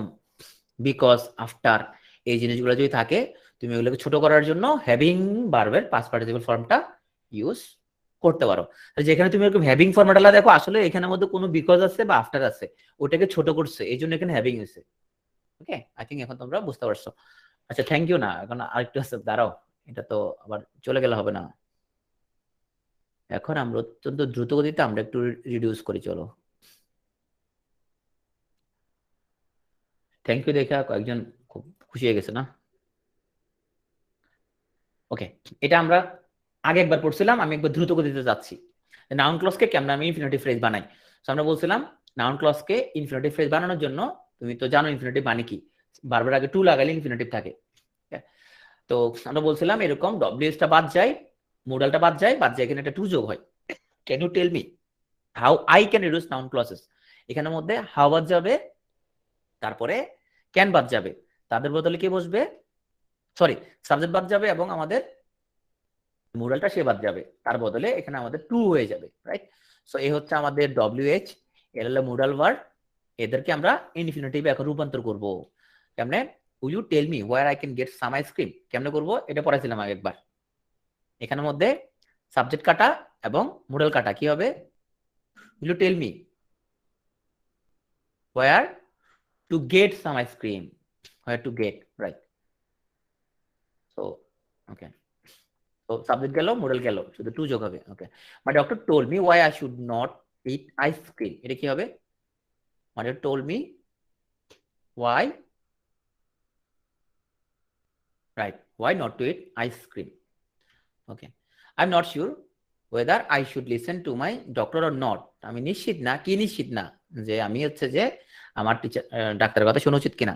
বিকজ, আফটার, এই জিনিসগুলো যদি থাকে, তুমি ওগুলোকে ছোট করার জন্য হ্যাভিং ভার্বের পাস্ট পার্টিসিপল ফর্মটা ইউজ করতে পারো। যেখানে তুমি এরকম হ্যাভিং ফর্মটা দেখো, আসলে এখানের মধ্যে কোনো বিকজ আছে বা আফটার আছে, ওটাকে ছোট করছে, এই জন্য এখানে হ্যাভিং হয়েছে। ওকে, আই থিঙ্ক এখন তোমরা বুঝতে পারছো। আচ্ছা, থ্যাংক ইউ। না, এখন আরেকটু আছে, দাঁড়াও, এটা তো আবার চলে গেলে হবে না। এখন আমরা অত্যন্ত দ্রুত গতিতে আমরা একটু রিডিউস করি, চলো। থ্যাংক ইউ দেখা কয়েকজন খুব খুশি হয়ে গেছে না? ওকে, এটা আমরা আগে একবার পড়ছিলাম, আমি একবার দ্রুত গতিতে যাচ্ছি। নাউন ক্লজকে কেমন আমি ইনফিনিটিভ ফ্রেজ বানাই। সো আমরা বলছিলাম নাউন ক্লজকে ইনফিনিটিভ ফ্রেজ বানানোর জন্য তুমি তো জানো ইনফিনিটিভ মানে কি, ভার্বের আগে টু লাগালে ইনফিনিটিভ থাকে। তো আমরা বলছিলাম এরকম ডব্লিউএস টা বাদ যায়, মোডালটা বাদ যায়, এখানে একটা টু যোগ হয়। Can you tell me how I can reduce noun clauses. এখানের মধ্যে হাউ বাদ যাবে, তারপরে ক্যান বাদ যাবে, তাদের বদলে কি বসবে, সরি সাবজেক্ট বাদ যাবে এবং আমাদের মোডালটা সে বাদ যাবে, তার বদলে এখানে আমাদের টু হয়ে যাবে, রাইট। সো এই হচ্ছে আমাদের ডব্লিউএইচ, এর হলো মোডাল ভার্ব, এদেরকে আমরা ইনফিনিটিভে এখন রূপান্তর করব। কেমনে, will you tell me where I can get some ice cream, কেমনে করব এটা পড়াইছিলাম আগে একবার। এখানের মধ্যে সাবজেক্ট কাটা এবং মোডাল কাটা কি হবে, will you tell me where to get some ice cream, where to get, right. So okay, তো সাবজেক্ট গেল, মোডাল গেল, শুধু টু যোগ হবে। Okay, my doctor told me why I should not eat ice cream, এটা কি হবে, my doctor told me why, right, why not to eat ice cream. Okay, I am not sure whether I should listen to my doctor or not, আমি নিশ্চিত না, কি নিশ্চিত না, যে আমি হচ্ছে যে আমার টিচার ডাক্তারের কথা শোনা উচিত কিনা।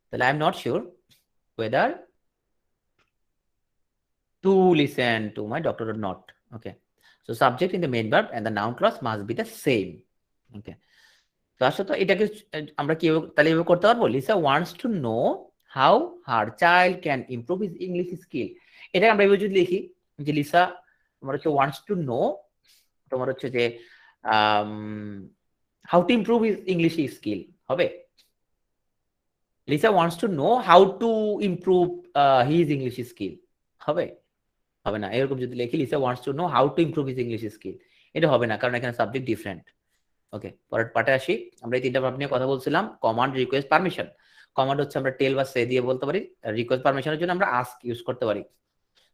তাহলে I am not sure weather to listen to my doctor or not. Okay, so subject in the main verb and the noun clause must be the same. Okay, তো আসলে তো এটাকে আমরা কি তাহলে এভাবে করতে পারবো, Lisa wants to know how her child can improve his English skill. এটা আমরা এভাবে যদি লিখি যে লিসা তোমার হচ্ছে ওয়ান্টস টু নো, তোমার হচ্ছে যে how to improve his English skill হবে, Lisa wants to know how to improve his English skill হবে, হবে না। এরকম যদি লিখি Lisa wants to know how to improve his English skill, এটা হবে না, কারণ এখানে সাবজেক্ট ডিফারেন্ট। ওকে, পরের পার্টে আসি। আমরা এই তিনটা ভার্ব নিয়ে কথা বলছিলাম, কমান্ড, রিকোয়েস্ট, পারমিশন। কমান্ড হচ্ছে আমরা টেল বা সে দিয়ে বলতে পারি, রিকোয়েস্ট পারমিশনের জন্য আমরা আস্ক ইউজ করতে পারি।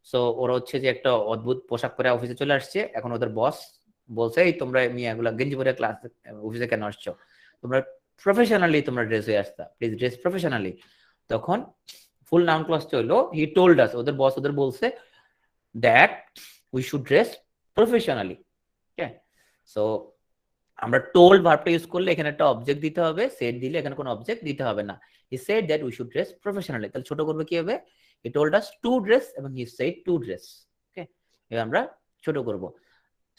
সো ওরা হচ্ছে যে একটা অদ্ভুত পোশাক পরে অফিসে চলে আসছে, এখন ওদের বস বলছে এই তোমরা মেয়েগুলা গেঞ্জি পরে ক্লাস অফিসে কেন আসছো, তোমরা প্রফেশনালি তোমরা ড্রেস হয়ে আসতা, প্লিজ ড্রেস প্রফেশনালি। তখন ফুল নাউন ক্লজটা হলো হি টোল্ড আস, ওদের বস ওদের বলছে that we should dress professionally. Okay, so আমরা টোল্ড ভার্বটা ইউজ করলে এখানে একটা অবজেক্ট দিতে হবে, সেড দিলে এখানে কোনো অবজেক্ট দিতে হবে না। He said that we should dress professionally, তাহলে ছোট করবে কি হবে, he told us to dress এবং হি সেড টু ড্রেস। ওকে, এবার আমরা ছোট করব,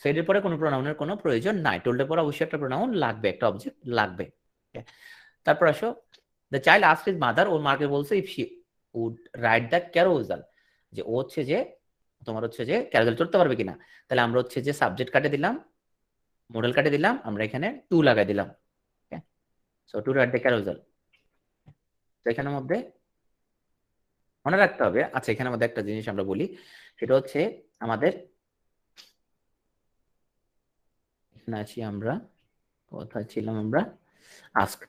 সেডের পরে কোনো প্রোনাউনের কোনো প্রয়োজন নাই, টোল্ডের পরে অবশ্যই একটা প্রোনাউন লাগবে, একটা অবজেক্ট লাগবে। তারপর আসো, the child asked his mother, ওর মাকে বলছে if she would ride the carousel, যে ও হচ্ছে যে তোমার হচ্ছে যে ক্যারোজাল চড়তে পারবে কিনা। তাহলে আমরা হচ্ছে যে সাবজেক্ট কাটে দিলাম, মডেল কাটে দিলাম, আমরা এখানে টু লাগাই দিলাম। So to ride the carousel. তো এখানের মধ্যে মনে রাখতে হবে, আচ্ছা এখানের মধ্যে একটা জিনিস আমরা বলি, সেটা হচ্ছে আমাদের এখানে আছি আমরা, কোথায় ছিলাম আমরা, আস্ক,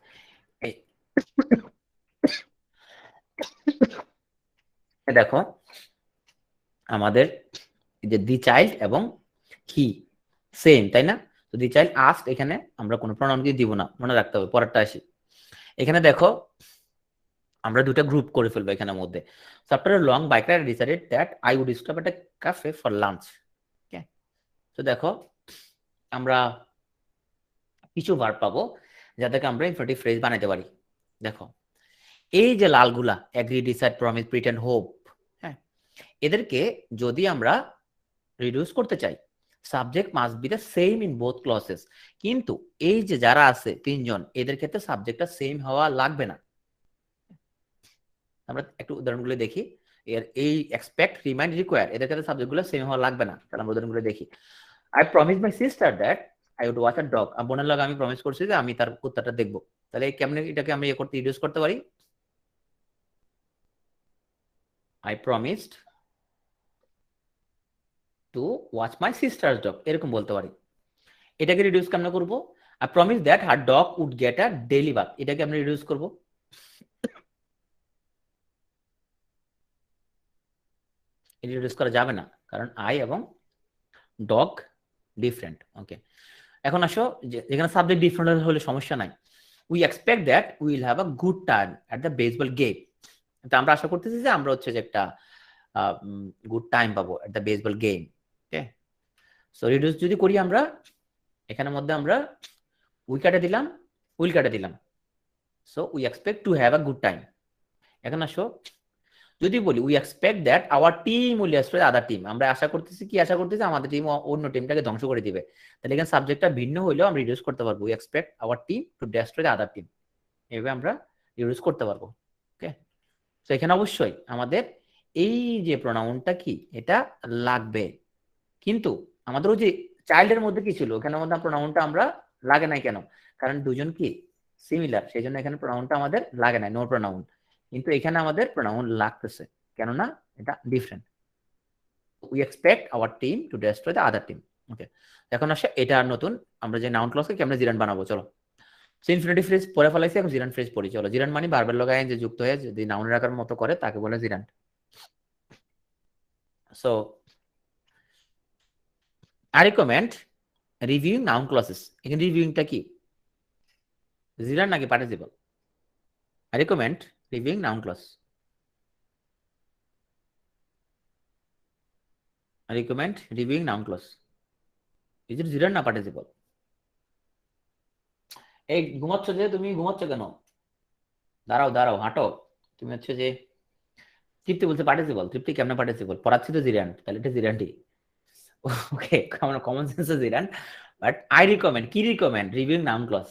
দেখো আমাদের যে দি চাইল্ড এবং হি সেম, তাই না। তো দি চাইল্ড আস্কড, এখানে আমরা কোনো প্রোনাউন দিয়ে দিব না, মনে রাখতে হবে। পরেরটা আসি, এখানে দেখো আমরা দুটো গ্রুপ করে ফেলবো এখানের মধ্যে। So after a long bike ride I decided that I would stop at a cafe for lunch. Okay, তো দেখো আমরা কিছু ভার্ব পাবো যাদেরকে আমরা ইনফিনিটিভ ফ্রেজ বানাইতে পারি। দেখো এই যে লালগুলা, agree, decide, promise, pretend, hope, হ্যাঁ, এদেরকে যদি আমরা রিডিউস করতে চাই, subject must be the same in both clauses. কিন্তু এই যে যারা আছে তিনজন, এদের ক্ষেত্রে সাবজেক্টটা সেম হওয়া লাগবে না। আমরা একটু উদাহরণগুলো দেখি। এর এই এক্সপেক্ট, রিমাইন্ড, রিকোয়ার, এদের ক্ষেত্রে সাবজেক্টগুলো সেম হওয়া লাগবে না। তাহলে আমরা উদাহরণগুলো দেখি। I promise my sister that I would watch a dog, বোনের লগে আমি প্রমিস করছি যে আমি তার কুত্তাটা দেখবো। তাহলে কেমনে এটাকে আমি করতে রিডিউস করতে পারি, I promised to watch my sister's dog, এরকম বলতে পারি। এটাকে রিডিউস কেমন করবো, I promise that her dog would get a daily bath, এটাকে আমরা রিডিউস করবো, রিডিউস করা যাবে না, কারণ আই এবং ডগ ডিফারেন্ট। ওকে, এখন আসো যেখানে সাবজেক্ট ডিফারেন্ট হলে সমস্যা নাই। We expect that will have a good time at the baseball game, তো আমরা আশা করতেছি যে আমরা হচ্ছে যে একটা গুড টাইম পাবো at the baseball game. Okay, so reduce যদি করি আমরা, এখানের মধ্যে আমরা উইকেটে দিলাম, উইকেটে দিলাম, so we expect to have a good time. এখন আসো, যদি বলি we expect that our team will destroy other team, আমরা আশা করতেছি কি, আশা করতেছি আমাদের টিম অন্য টিমটাকে ধ্বংস করে দিবে, তাহলে এখানে সাবজেক্টটা ভিন্ন হইলেও আমরা রিডিউস করতে পারবো, we expect our team to destroy other team, এইভাবে আমরা রিডিউস করতে পারবো। ওকে, তো এখানে অবশ্যই আমাদের এই যে প্রোনাউনটা কি এটা লাগবে, কিন্তু আমাদের ওই যে চাইল্ডের মধ্যে কি ছিল, এখানের মধ্যে প্রোনাউনটা আমরা লাগে নাই কেন, কারণ দুজন কি সিমিলার, সেই জন্য এখানে প্রোনাউনটা আমাদের লাগে নাই, নো প্রোনাউন। কিন্তু এখানে আমাদের প্রোনাউন লাগতেছে, কেননা এটা different. We expect our team to destroy the other team. Okay, এখন আসে এটা নতুন, আমরা যে নাউন ক্লজকে কেমনে জিরান বানাবো, চলো। ইনফিনিটিভ ফ্রেজ পরে ফেলাইছি, এখন জিরান ফ্রেজ পড়ি, চলো। জিরান মানে ভার্বের লগে যে যুক্ত হয়ে যদি নাউনের আকার মতো করে তাকে বলে gerund. So I recommend reviewing noun clauses, এখানে রিভিউইংটা কি, জিরান নাকি participle? I recommend reviewing noun clause. I recommend reviewing noun clause. Is it zero না participle? এই ঘুমাচ্ছ যে, তুমি ঘুমাচ্ছ কেন? দাঁড়াও দাঁড়াও, হাঁটো। তুমি হচ্ছে যে তৃপ্তি বলছে পার্টিসিপল, তৃপ্তি কেমনে পার্টিসিপল? পড়াচ্ছি তো জিরান, তাহলে এটা জিরানটি। ওকে, আমরা কমন সেন্সে জিরান, বাট আই রিকমেন্ড, কি recommend? Reviewing noun clause,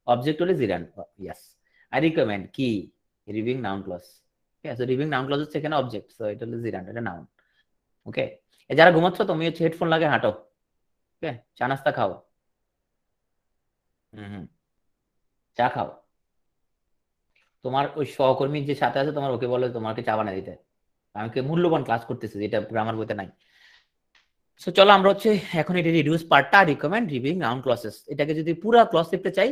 object হলে জিরান, ইয়েস। আই রিকমেন্ড কি, রিভিউইং নাউন ক্লজ। ঠিক আছে, রিভিউইং নাউন ক্লজ হচ্ছে এখানে অবজেক্ট, সো এটা হলো জিরান, এটা নাউন। ওকে, যারা ঘুমাচ্ছ তুমি হচ্ছে হেডফোন লাগে হাঁটো। ওকে, চা নাস্তা খাও। হুম, চা খাও। তোমার ওই সহকর্মী যে সাথে আছে তোমার, ওকে বলে তোমাকে চা বানিয়ে দিতে। আমি মূল্যবান ক্লাস করতেছি, যেটা গ্রামার বইতে নাই। সো চলো আমরা হচ্ছে এখন এটা রিডিউস পার্টটা, রিকমেন্ড রিভিউইং নাউন ক্লজেস, এটাকে যদি পুরো ক্লজ লিখতে চাই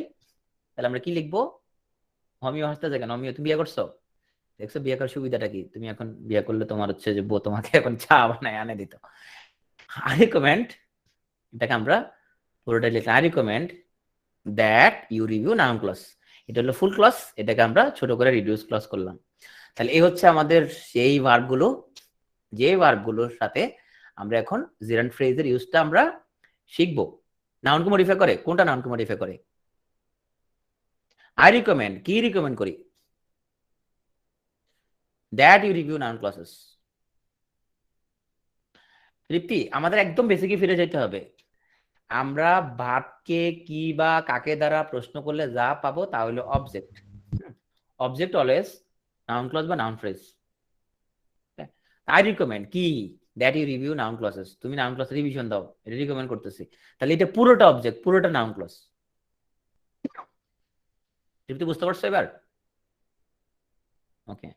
তাহলে আমরা কি লিখবো? হোমিও হাসতে যায় কেন? হোমিও, তুমি বিয়ে করছো? দেখছো বিয়ে করার সুবিধাটা কি? তুমি এখন বিয়ে করলে তোমার হচ্ছে যে বউ তোমাকে এখন চা বানায় আনে দিত। আই রিকমেন্ড, এটাকে আমরা পুরোটা লিখলাম, I recommend that you review noun clause. এটা হলো ফুল ক্লজ, এটাকে আমরা ছোট করে রিডিউস ক্লজ করলাম। তাহলে এই হচ্ছে আমাদের সেই ভার্বগুলো, যে ভার্বগুলোর সাথে আমরা এখন জিরান্ড ফ্রেজের ইউজটা আমরা শিখবো। নাউনকে মডিফাই করে, কোনটা নাউনকে মডিফাই করে? আই রিকমেন্ড, কি রিকমেন্ড করি? That you review noun clauses. Tripti, আমাদের একদম বেসিকে ফিরে যেতে হবে। আমরা ভার্বকে কি বা কাকে দ্বারা প্রশ্ন করলে যা পাবো তা হলো object. Object always noun clause বা নাউন ফ্রেজ। আই রিকমেন্ড কি, that you review noun clauses, তুমি নাউন ক্লজ রিভিশন দাও, এটা রিকমেন্ড করতেছি। তাহলে এটা পুরোটা অবজেক্ট, পুরোটা নাউন ক্লজ। তৃপ্তি বুঝতে পারছো এবার? ওকে,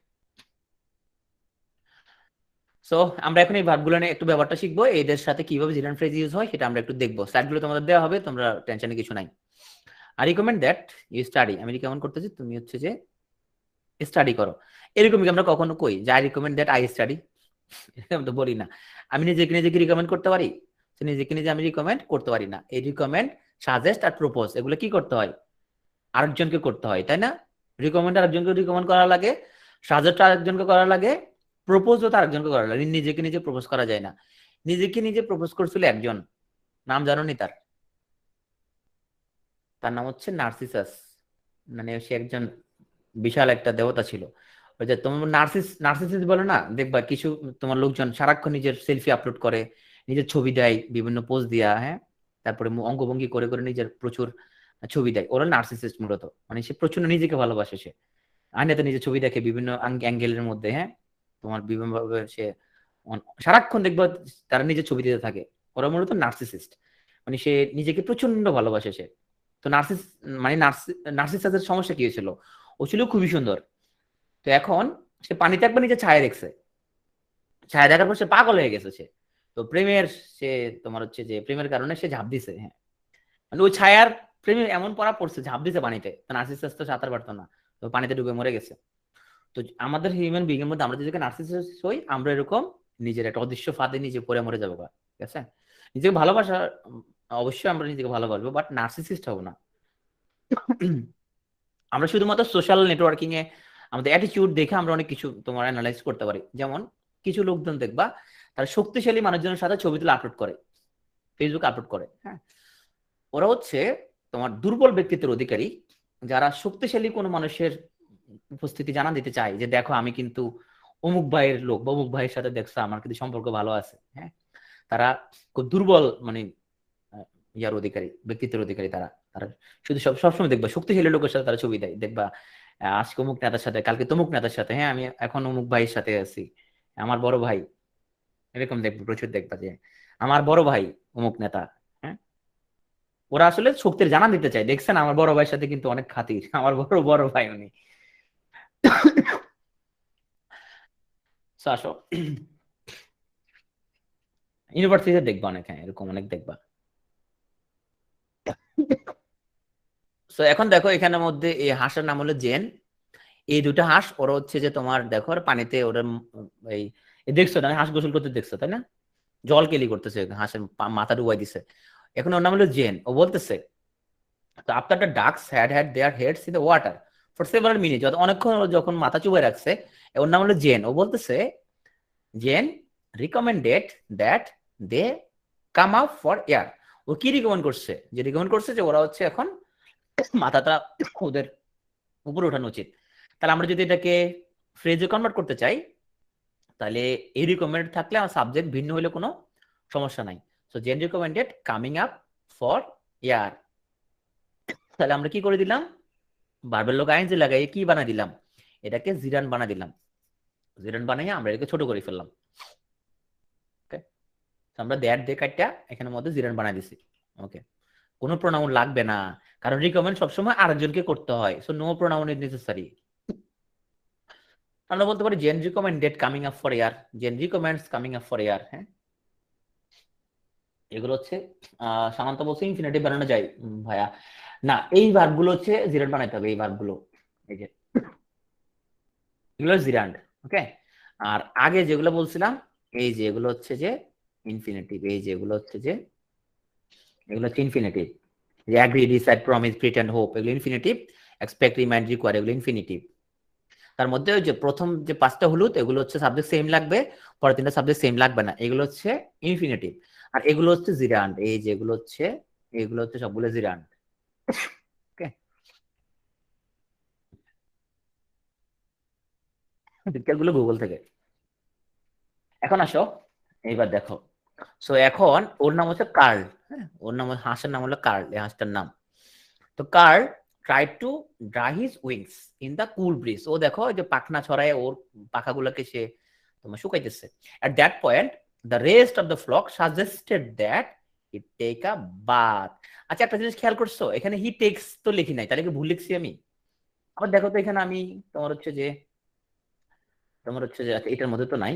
সো আমরা এখন এই ভার্বগুলো নিয়ে একটু ব্যাপারটা শিখবো, এদের সাথে কিভাবে জিরান ফ্রেজ ইউজ হয় সেটা আমরা একটু দেখবো। স্লাইডগুলো তোমাদের দেওয়া হবে, তোমরা টেনশনে কিছু নাই। I recommend that you study, আমি রিকমেন্ড করতেছি তুমি হচ্ছে যে স্টাডি করো। এরকম কি আমরা কখনো কই যে I recommend that I study? এরকম তো বলি না। আমি নিজেকে নিজেকে রিকমেন্ড করতে পারি? নিজেকে নিজে আমি রিকমেন্ড করতে পারি না। এই রিকমেন্ড, সাজেস্ট আর প্রপোজ, এগুলো কি করতে হয়? আরেকজনকে করতে হয়, তাই না? রিকমেন্ড আরেকজনকে রিকমেন্ড করা লাগে, সাজেস্ট আরেকজনকে করা লাগে, প্রপোজও তো আরেকজনকে করা লাগে। নিজেকে নিজে প্রপোজ করা যায় না। নিজেকে নিজে প্রপোজ করছিল একজন, নাম জানো নি তার? তার নাম হচ্ছে নার্সিসাস। মানে সে একজন বিশাল একটা দেবতা ছিল। ওই যে তোমার নার্সিসিস বলে না, দেখবা কিছু তোমার লোকজন সারাক্ষণ নিজের সেলফি আপলোড করে, নিজের ছবি দেয় বিভিন্ন পোজ দিয়া, হ্যাঁ, তারপরে অঙ্গভঙ্গি করে করে নিজের প্রচুর ছবি দেয়, ওরা নার্সিসিস্ট মূলত। মানে সে প্রচন্ড নিজেকে ভালোবাসে, সে আয়নাতে নিজের ছবি দেখে বিভিন্ন অ্যাঙ্গেলের মধ্যে, হ্যাঁ, তোমার বিভিন্ন ভাবে সে সারাক্ষণ দেখবা তারা নিজের ছবি দিতে থাকে। ওরা মূলত নার্সিসিস্ট, মানে সে নিজেকে প্রচন্ড ভালোবাসে সে। তো মানে নার্সিসাসের সমস্যা কি হয়েছিল? ও ছিল খুবই সুন্দর। তো এখন সে পানিতে একবার নিজে ছায়া দেখছে, ছায়া দেখার পর সে পাগল হয়ে গেছে সে। তো প্রেমের, সে তোমার হচ্ছে যে প্রেমের কারণে সে ঝাঁপ দিছে, হ্যাঁ, মানে ওই ছায়ার প্রেমে এমন পড়া পড়ছে, ঝাঁপ দিছে পানিতে। তো নার্সিসাস তো সাঁতার পারতো না, তো পানিতে ডুবে মরে গেছে। তো আমাদের হিউম্যান বিং এর মধ্যে আমরা যদি নার্সিসাস হই, আমরা এরকম নিজের একটা অদৃশ্য ফাঁদে নিজে পড়ে মরে যাবো, ঠিক আছে? নিজেকে ভালোবাসা, অবশ্যই আমরা নিজেকে ভালোবাসবো, বাট নার্সিসিস্ট হবো না। আমরা শুধুমাত্র সোশ্যাল নেটওয়ার্কিং এ আমাদের অ্যাটিটিউড দেখে আমরা অনেক কিছু তোমার অ্যানালাইজ করতে পারি। যেমন কিছু লোকজন দেখবা তারা শক্তিশালী মানুষজনের সাথে ছবি তুলে আপলোড করে, ফেসবুকে আপলোড করে। হ্যাঁ, ওরা হচ্ছে তোমার দুর্বল ব্যক্তিত্বের অধিকারী, যারা শক্তিশালী কোনো মানুষের উপস্থিতি জানান দিতে চায় যে দেখো আমি কিন্তু অমুক ভাইয়ের লোক বা অমুক ভাইয়ের সাথে দেখছো আমার কিন্তু সম্পর্ক ভালো আছে। হ্যাঁ, তারা খুব দুর্বল মানে ইয়ার অধিকারী, ব্যক্তিত্বের অধিকারী। তারা তারা শুধু সবসময় দেখবা শক্তিশালী লোকের সাথে তারা ছবি দেয়। দেখবা আজকে অমুক নেতার সাথে, কালকে তমুক নেতার সাথে, হ্যাঁ আমি এখন অমুক ভাইয়ের সাথে আছি, আমার বড় ভাই, এরকম দেখবো প্রচুর। দেখবা যে আমার বড় ভাই অমুক নেতা। হ্যাঁ, ওরা আসলে শক্তির জানান দিতে চায়, দেখছেন আমার বড় ভাইয়ের সাথে কিন্তু অনেক খাতির, আমার বড় বড় ভাই উনি। আসো ইউনিভার্সিটিতে দেখবা অনেক, হ্যাঁ এরকম অনেক দেখবা। তো এখন দেখো এখানের মধ্যে এই হাঁসের নাম হলো জেন। এই দুটো হাঁস ওরা হচ্ছে যে তোমার দেখো পানিতে ওরা এই দেখছো না, হাঁস গোসল করতে দেখছো তাই না, জল কেলি করতেছে, হাঁসের মাথা ডুবাই দিছে। এখন ওর নাম হলো জেন। ও বলতেছে তো after the ducks had had their heads in the water for several minutes, অনেকক্ষণ যখন মাথা চুবাই রাখছে, ওর নাম হলো জেন। ও বলতেছে Jane recommended that they come up for air. ও কি রিকমেন্ড করছে, যে রিকমেন্ড করছে যে ওরা হচ্ছে এখন মাথাটা ওদের উপরে ওঠানো উচিত। তাহলে আমরা যদি এটাকে ফ্রেজে কনভার্ট করতে চাই, তাহলে এই রিকমেন্ড থাকলে আমার সাবজেক্ট ভিন্ন হলে কোনো সমস্যা নাই। So Jane recommended coming up for air. তাহলে আমরা কি করে দিলাম, ভার্বের লোক আইএনজি লাগাই কি বানাই দিলাম, এটাকে জিরান বানাই দিলাম। জিরান বানাই আমরা এটাকে ছোট করে ফেললাম। ওকে, আমরা দ্যাট দিয়ে কাটটা এখানের মধ্যে জিরান বানাই দিছি। ওকে, কোনো প্রোনাউন লাগবে না, কারণ রিকমেন্ড সবসময় আরেকজনকে করতে হয়। So no pronoun is necessary. আমরা বলতে পারি Jane recommended coming up for air, Jane recommends coming up for air. হ্যাঁ, এগুলো হচ্ছে সামান্ত বলছে ইনফিনিটিভ বানানো যায় ভাইয়া, না এই ভার্বগুলো হচ্ছে জিরান্ড বানাইতে হবে। এই ভার্বগুলো এই যে এগুলো জিরান্ড। ওকে, আর আগে যেগুলো বলছিলাম এই যে এগুলো হচ্ছে যে ইনফিনিটিভ, এই যে এগুলো হচ্ছে যে এগুলো হচ্ছে ইনফিনিটিভ। যে agree, decide, promise, pretend, hope এগুলো ইনফিনিটিভ। এক্সপেক্ট, রিমাইন্ড, রিকোয়ার এগুলো ইনফিনিটিভ। তার মধ্যে ওই যে প্রথম যে পাঁচটা হলুদ এগুলো হচ্ছে সাবজেক্ট সেম লাগবে, পরের তিনটা সাবজেক্ট সেম লাগবে না, এগুলো হচ্ছে ইনফিনিটিভ। আর এগুলো হচ্ছে জিরান্ড, এই যে এগুলো হচ্ছে সবগুলো জিরান্ড। ওকে, ডিটেল গুলো গুগল থেকে। এখন আসো এইবার দেখো। সো এখন ওর নাম হচ্ছে কার্ল। হ্যাঁ, ওর নাম হাঁসের নাম হলো কার্ল, এই হাঁসটার নাম। তো Carl try to dry his wings in the cool breeze. ও দেখো যে পাখনা ছড়ায় ওর পাখাগুলোকে সে তোমার শুকাইতেছে। At that point the rest of the flock suggested that he take a bath. আচ্ছা একটা জিনিস খেয়াল করছো, এখানে হি টেক্স তো লিখি নাই, তাহলে কি ভুল লিখছি আমি? আবার দেখো তো এখানে আমি তোমার হচ্ছে যে আচ্ছা এটার মধ্যে তো নাই।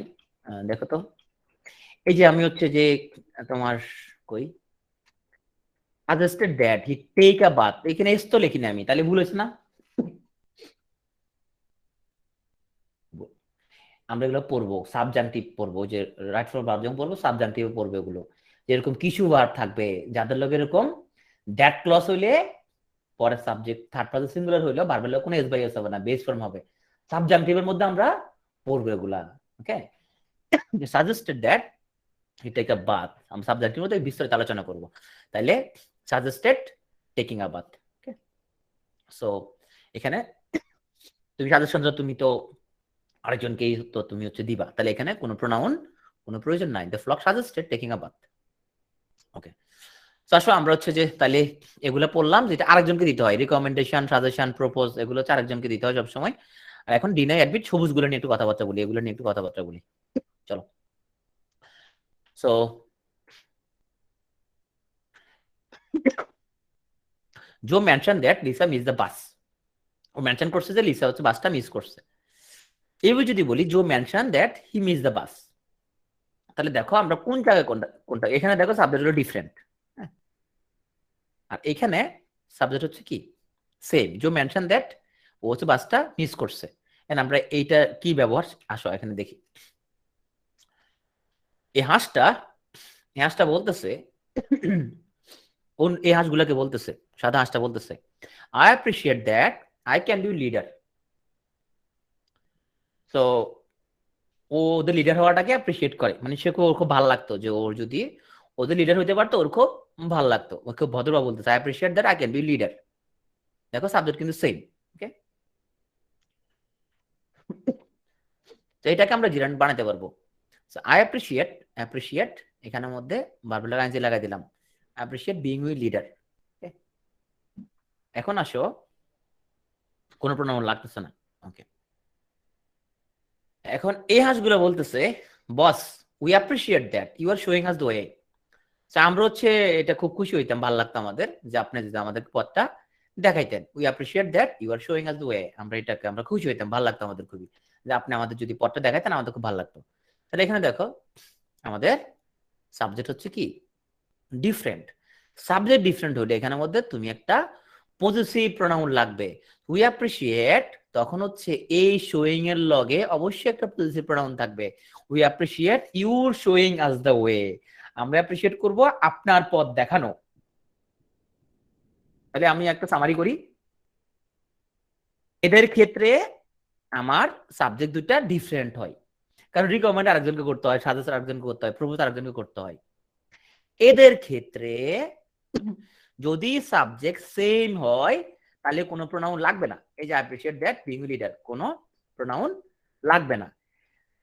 দেখো তো এই যে আমি হচ্ছে যে তোমার কই suggested that he take a bath, এখানে এস তো লিখিনি আমি, তাহলে ভুল হয়েছে না? আমরা এগুলো পড়বো, সাবজান্টিভ পড়বো, যে রাইট ফ্রম ভার্ব যখন পড়বো সাবজান্টিভ পড়বো এগুলো। যেরকম কিছু ভার্ব থাকবে যাদের লগে এরকম দ্যাট ক্লজ হইলে পরে সাবজেক্ট থার্ড পারসন সিঙ্গুলার হইলো ভার্বের লগে কোনো এস বাই এস হবে না, বেস ফর্ম হবে। সাবজান্টিভের মধ্যে আমরা পড়বো এগুলা। Okay, suggested that he take a bath, আমরা সাবজেক্টের মধ্যে বিস্তারিত আলোচনা করব। তাইলে suggested taking a bath. Okay, so এখানে তুমি সাজেশন, তুমি তো আরেকজনকেই তো তুমি হচ্ছে দিবা, তাহলে এখানে কোনো প্রোনাউন কোনো প্রয়োজন নাই। The flock suggested taking a bath. Okay, তো আসলে আমরা হচ্ছে যে তাহলে এগুলো পড়লাম, যেটা আরেকজনকে দিতে হয়, রিকমেন্ডেশন, সাজেশন, প্রপোজ এগুলো হচ্ছে আরেকজনকে দিতে হয় সবসময়। আর এখন ডিনাই অ্যাডমিট সবুজ গুলো নিয়ে একটু কথাবার্তা বলি, এগুলো নিয়ে একটু কথাবার্তা বলি। চলো। So Joe mention that Lisa miss the bus. ও মেনশন করছে যে লিসা হচ্ছে বাসটা মিস করছে। এইভাবে যদি বলি Joe mention that he miss the bus, তাহলে দেখো আমরা কোন জায়গায় কোনটা কোনটা, এখানে দেখো সাবজেক্ট হলো ডিফারেন্ট, আর এখানে সাবজেক্ট হচ্ছে কি সেম। জো মেনশন দ্যাট ও হচ্ছে বাসটা মিস করছে। আমরা এইটা কি ব্যবহার আসো এখানে দেখি। এই হাঁসটা এই হাঁসটা বলতেছে কোন এই হাঁসগুলাকে বলতেছে, সাদা হাঁসটা বলতেছে I appreciate that I can be leader. তো ও ওদের লিডার হওয়াটাকে অ্যাপ্রিসিয়েট করে, মানে সে ওর খুব ভালো লাগতো যে ওর যদি ওদের লিডার হইতে পারতো ওর খুব ভালো লাগতো, ও খুব ভদ্রভাবে বলতেছে I appreciate that I can be leader. দেখো সাবজেক্ট কিন্তু সেম। ওকে, তো এটাকে আমরা জিরান্ড বানাতে পারবো। আই অ্যাপ্রিসিয়েট, অ্যাপ্রিসিয়েট এখানের মধ্যে ভার্বুলার আইনজি লাগাই দিলাম, অ্যাপ্রিসিয়েট বিং উই লিডার। এখন আসো, কোনো প্রণাম লাগতেছে না। ওকে, এখন এই হাঁসগুলো বলতেছে boss we appreciate that you are showing us the way. আমরা হচ্ছে এটা খুব খুশি হইতাম, ভালো লাগতো আমাদের যে আপনি যদি আমাদের পথটা দেখাইতেন। We appreciate that you are showing us the way, আমরা এটাকে আমরা খুশি হইতাম, ভালো লাগতো আমাদের খুবই, যে আপনি আমাদের যদি পথটা দেখাইতেন আমাদের খুব ভালো লাগতো। তাহলে এখানে দেখো আমাদের সাবজেক্ট হচ্ছে কি ডিফারেন্ট, সাবজেক্ট ডিফারেন্ট হলে এখানের মধ্যে তুমি একটা পজিটিভ প্রোনাউন লাগবে। উই অ্যাপ্রিসিয়েট তখন হচ্ছে এই শোয়িং এর লগে অবশ্যই একটা পজিটিভ প্রোনাউন থাকবে। We appreciate your showing us the way, আমরা অ্যাপ্রিসিয়েট করব আপনার পথ দেখানো। তাহলে আমি একটা সামারি করি, এদের ক্ষেত্রে আমার সাবজেক্ট দুটা ডিফারেন্ট হয়, কারণ রিকমেন্ড আরেকজনকে করতে হয়, সাজেস্ট আরেকজনকে করতে হয়, প্রপোজ আরেকজনকে করতে হয়। এদের ক্ষেত্রে যদি সাবজেক্ট সেম হয় তাহলে কোনো প্রোনাউন লাগবে না, এই যে অ্যাপ্রিসিয়েট দ্যাট বিং লিডার, কোনো প্রোনাউন লাগবে না।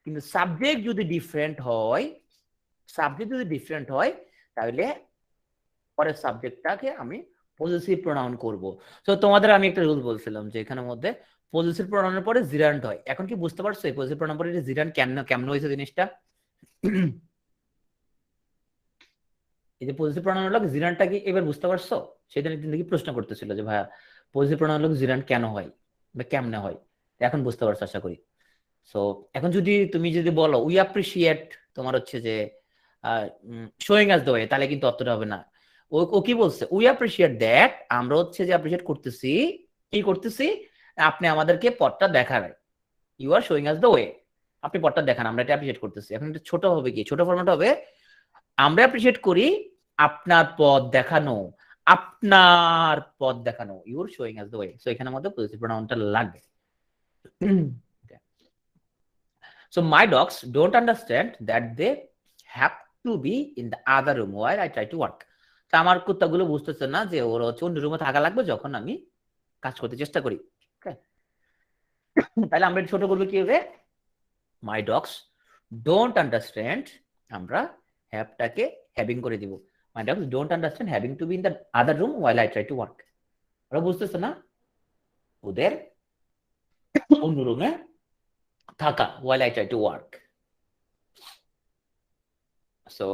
কিন্তু সাবজেক্ট যদি ডিফারেন্ট হয়, সাবজেক্ট যদি ডিফারেন্ট হয় তাহলে পরের সাবজেক্টটাকে আমি পজিটিভ প্রোনাউন করব। তো তোমাদের আমি একটা রুল বলছিলাম যে এখানের মধ্যে পজিটিভ প্রোনাউনের পরে জিরান্ট হয়। এখন কি বুঝতে পারছো এই পজিটিভ প্রোনাউন পরে জিরান্ট কেমন কেমন হয়েছে জিনিসটা? এই যে পজিটিভ প্রোনাউন হলো জিরানটা কি এবার বুঝতে পারছো? সেদিন একদিন দেখি প্রশ্ন করতেছিল যে ভাইয়া পজিটিভ প্রোনাউন হলো জিরান কেন হয় বা কেমনে হয়, এখন বুঝতে পারছো আশা করি। সো এখন যদি তুমি যদি বলো উই অ্যাপ্রিসিয়েট তোমার হচ্ছে যে শোয়িং আস দ্য ওয়ে, তাহলে কিন্তু অতটা হবে না। ও ও কি বলছে উই অ্যাপ্রিসিয়েট দ্যাট, আমরা হচ্ছে যে অ্যাপ্রিসিয়েট করতেছি, কি করতেছি, আপনি আমাদেরকে পথটা দেখান, you are showing us the way, আপনি পথটা দেখান, আমরা এটা অ্যাপ্রিসিয়েট করতেছি। এখন এটা ছোট হবে, কি ছোট ফরম্যাট হবে, আমরা অ্যাপ্রিসিয়েট করি আপনার পথ দেখানো, আপনার পথ দেখানো, your showing us the way. So এখানের মধ্যে পজিটিভ প্রোনাউনটা লাগবে। So my dogs don't understand that they have to be in the other room while I try to work. তা আমার কুত্তাগুলো বুঝতেছে না যে ওর হচ্ছে অন্য রুমে থাকা লাগবে যখন আমি কাজ করতে চেষ্টা করি। তাহলে আমরা ছোট করবো কি হবে, মাই ডগস ডোন্ট আন্ডারস্ট্যান্ড, আমরা হ্যাভটাকে হ্যাভিং করে দিব। My dogs don't understand having to be in the other room while I try to work, ওরা বুঝতেছে না ওদের অন্য রুমে থাকা while I try to work. So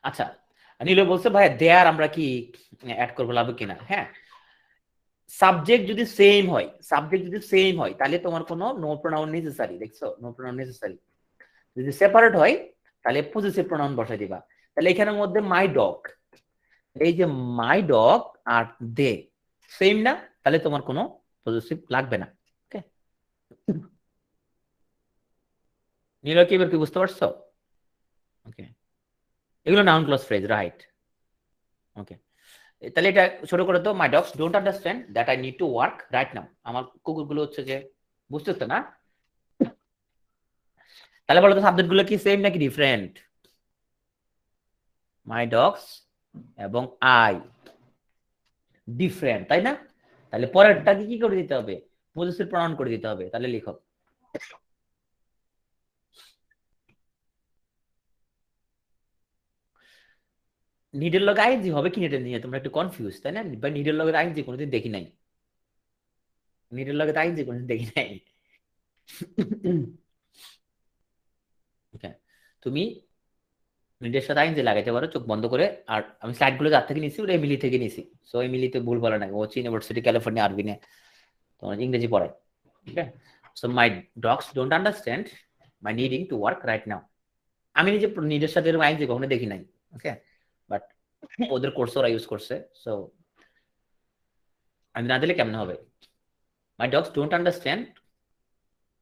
আচ্ছা, নীল বলছে ভাই দেয়ার আমরা কি অ্যাড করবো লাগবে কিনা? হ্যাঁ, সাবজেক্ট যদি সেম হয়, সাবজেক্ট যদি সেম হয় তাহলে তোমার কোনো নো প্রোনাউন নেসেসারি, দেখছো নো প্রোনাউন নেসেসারি। যদি সেপারেট হয় তাহলে পজিটিভ প্রোনাউন বসাই দিবা। তাহলে এখানের মধ্যে মাই ডগ, এই যে মাই ডগ আর দে সেম না, তাহলে তোমার কোনো পজিটিভ লাগবে না। ওকে, নীল কি এবার কি বুঝতে পারছো? ওকে, এগুলো noun clause phrase, right. Okay, তাহলে এটা ছোট করে তো, my dogs don't understand that I need to work right now, আমার কুকুরগুলো হচ্ছে যে বুঝতেছে না। তাহলে বলো তো সাবজেক্ট গুলো কি সেম নাকি ডিফারেন্ট? মাই ডগস এবং আই ডিফারেন্ট, তাই না? তাহলে পরেরটাকে কি করে দিতে হবে, পজিটিভ প্রনাউন করে দিতে হবে। তাহলে লিখো নিডের লগে আইনজি হবে কি নিডের নিয়ে তোমরা একটু কনফিউজ, তাই না? বা নিডের লগে আইনজি কোনোদিন দেখি নাই, নিডের লগে আইনজি কোনোদিন দেখি নাই। তুমি নিডের সাথে আইনজি লাগাইতে পারো চোখ বন্ধ করে। আর আমি স্লাইড গুলো যার থেকে নিছি ওটা এমিলি থেকে নিছি। সো এমিলিতে ভুল বলে না, ও হচ্ছে ইউনিভার্সিটি ক্যালিফোর্নিয়া আরবিনে তোমার ইংরেজি পড়ায়। ঠিক আছে, so my dogs don't understand my needing to work right now. আমি নিজে নিজের সাথে এরকম আইনজি কখনো দেখি নাই। ওকে, বাট ওদের কোর্স ওরা ইউজ করছে। সো আমি না দিলে কেমন হবে, my dogs don't understand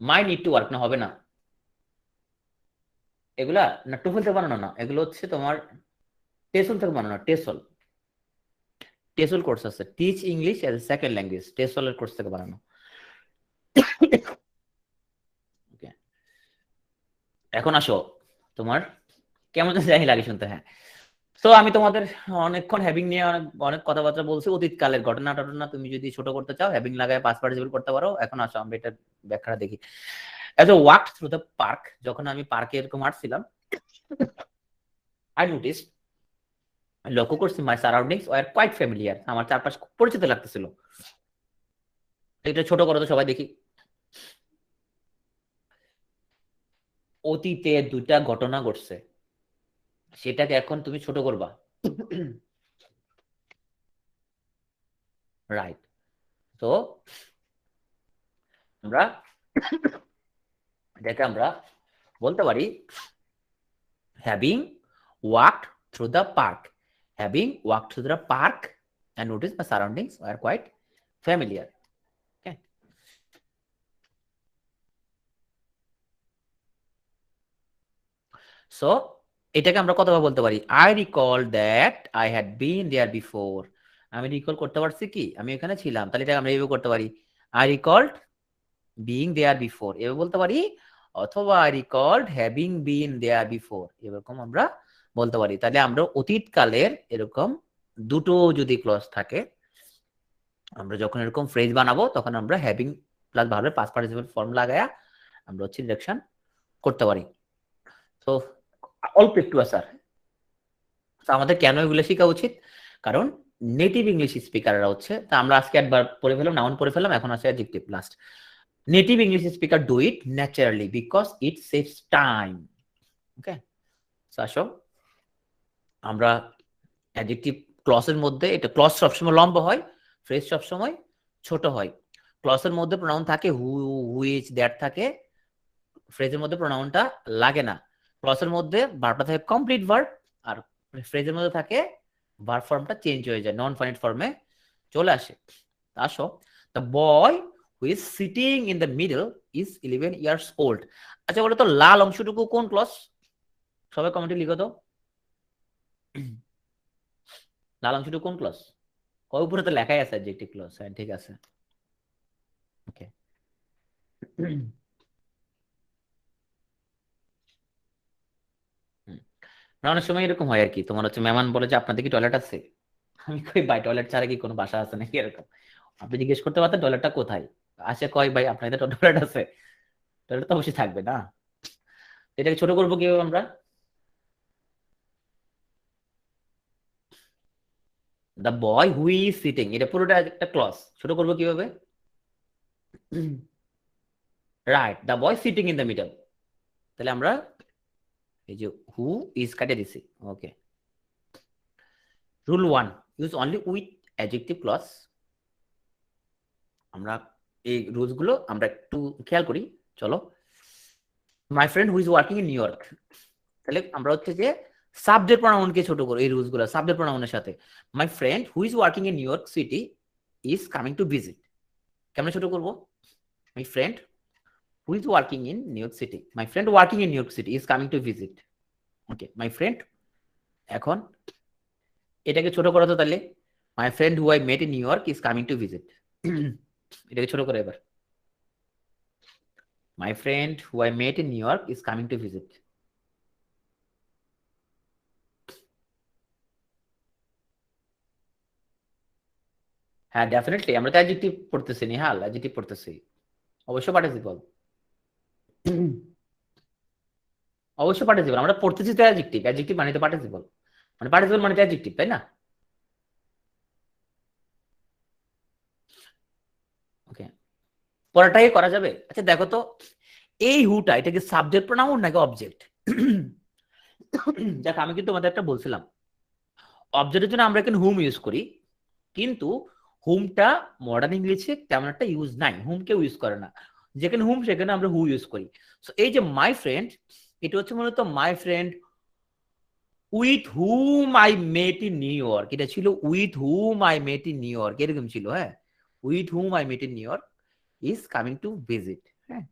my need to work, না হবে না। এগুলা না টুফেল থেকে বানানো না, এগুলো হচ্ছে তোমার টেসল থেকে বানানো। টেসল, টেসল কোর্স আছে, teach English as second language, টেসলের কোর্স থেকে বানানো। এখন আসো, তোমার কেমন জানি লাগে শুনতে। হ্যাঁ, তো আমি তোমাদের অনেকক্ষণ হ্যাভিং নিয়ে অনেক অনেক কথাবার্তা বলছি। অতীতকালের ঘটনা টটনা তুমি যদি ছোট করতে চাও, হ্যাভিং লাগায় পাস্ট পার্টিসিপল করতে পারো। এখন আসো আমরা এটা ব্যাখ্যাটা দেখি। As a walk through the park, যখন আমি পার্কে এরকম হাঁটছিলাম, আই নোটিস, লক্ষ্য করছি, মাই সারাউন্ডিংস ওয়ার কোয়াইট ফ্যামিলিয়ার, আমার চারপাশ খুব পরিচিত লাগতেছিল। এটা ছোট করো তো সবাই দেখি। অতীতে দুইটা ঘটনা ঘটছে, সেটাকে এখন তুমি ছোট করবা। রাইট। তো আমরা এটাকে আমরা বলতে পারি having walked through the park, having walked through the park and notice my surroundings are quite familiar. Okay. So এটাকে আমরা কতবার বলতে পারি? I recall that I had been there before. আমি রিকল করতে পারছি কি আমি এখানে ছিলাম, তাহলে এটা আমরা এইভাবে করতে পারি, I recalled being there before এভাবে বলতে পারি, অথবা I recalled having been there before এরকম আমরা বলতে পারি। তাহলে আমরা অতীতকালের এরকম দুটো যদি ক্লজ থাকে, আমরা যখন এরকম ফ্রেজ বানাবো তখন আমরা হ্যাভিং প্লাস ভার্বের পাস্ট পার্টিসিপল ফর্ম লাগায়া আমরা হচ্ছে ডিরেকশন করতে পারি। তো অল্প একটু আসার, আমাদের কেন এগুলো শেখা উচিত? কারণ নেটিভ ইংলিশ স্পিকাররা হচ্ছে, তা আমরা আজকে একবার পড়ে ফেলাম, নাউন পড়ে ফেলাম, এখন আছে adjective last. Native English speaker do it naturally because it saves time. Okay, আসো আমরা অ্যাডজেক্টিভ ক্লসের মধ্যে, এটা ক্লস সবসময় লম্বা হয়, ফ্রেজ সবসময় ছোট হয়। ক্লসের মধ্যে প্রোনাউন থাকে হু, হুইচ, দ্যাট থাকে, ফ্রেজের মধ্যে প্রোনাউনটা লাগে না। ক্লসের মধ্যে ভার্বটা থাকে কমপ্লিট ভার্ব, আর ফ্রেজের মধ্যে থাকে ভার্ব ফর্মটা চেঞ্জ হয়ে যায়, নন ফাইনাইট ফর্মে চলে আসে। আসো, the boy who is sitting in the middle is 11 years old. আচ্ছা বলো তো লাল অংশটুকু কোন ক্লস? সবাই কমেন্টে লিখো তো, লাল অংশটুকু কোন ক্লস? উপরে তো লেখাই আছে অ্যাডজেক্টিভ ক্লজ। হ্যাঁ ঠিক আছে, ওকে। অনেক সময় এরকম হয় আর কি, তোমার হচ্ছে মেহমান বলে যে আপনাদের কি টয়লেট আছে, আমি কই ভাই টয়লেট ছাড়া কি কোনো বাসা আছে নাকি, এরকম। আপনি জিজ্ঞেস করতে পারতেন টয়লেটটা কোথায়, আসে কয় ভাই আপনাদের টয়লেট আছে, টয়লেট তো অবশ্যই থাকবে না। এটাকে ছোট করবো কিভাবে আমরা? The boy who is sitting, এটা পুরোটা একটা ক্লজ, ছোট করবো কিভাবে? Right, the boy sitting in the middle. তাহলে আমরা এই যে হু ইজ কাটে দিছি। Okay, rule 1, use only with adjective clause. আমরা এই রুলস গুলো আমরা একটু খেয়াল করি, চলো। My friend who is working in New York, তাহলে আমরা হচ্ছে যে সাবজেক্ট প্রোনাউনকে ছোট করো, এই রুলস গুলো সাবজেক্ট প্রোনাউনের সাথে। মাই friend who is working in New York City is coming to visit, কেমন ছোট করবো? মাই friend who is working in New York city, my friend working in New York City is coming to visit. Okay, my friend. এখন এটাকে ছোট করো তো, তাহলে মাই friend who I met in New York is coming to visit, এটাকে ছোট করো এবার। মাই friend who I met in New York is coming to visit. হ্যাঁ ডেফিনেটলি, আমরা তো অ্যাডজেক্টিভ পড়তেছি, নিহাল অ্যাডজেক্টিভ পড়তেছি, অবশ্যই পার্টিসিপল, অবশ্যই পার্টিসিপল, আমরা পড়তেছি তো অ্যাডজেক্টিভ, অ্যাডজেক্টিভ মানে তো পার্টিসিপল, মানে পার্টিসিপল মানে তো অ্যাডজেক্টিভ, তাই না? ওকে, পরেরটাই করা যাবে। আচ্ছা দেখো তো, এই হুটা এটা কি সাবজেক্ট প্রোনাউন নাকি অবজেক্ট? দেখ আমি কিন্তু তোমাদের একটা বলছিলাম, অবজেক্টের জন্য আমরা এখানে হুম ইউজ করি, কিন্তু হুমটা মডার্ন ইংলিশে তেমন একটা ইউজ নাই, হুম কেউ ইউজ করে না, যেখানে হুম সেখানে আমরা হু ইউজ করি। সো এই যে মাই ফ্রেন্ড, এটা হচ্ছে মূলত my friend with hmm I met in New York, এটা ছিল with hmm I met in New York, এরকম ছিল। হ্যাঁ, with hmm I met in New York is coming to visit. হ্যাঁ,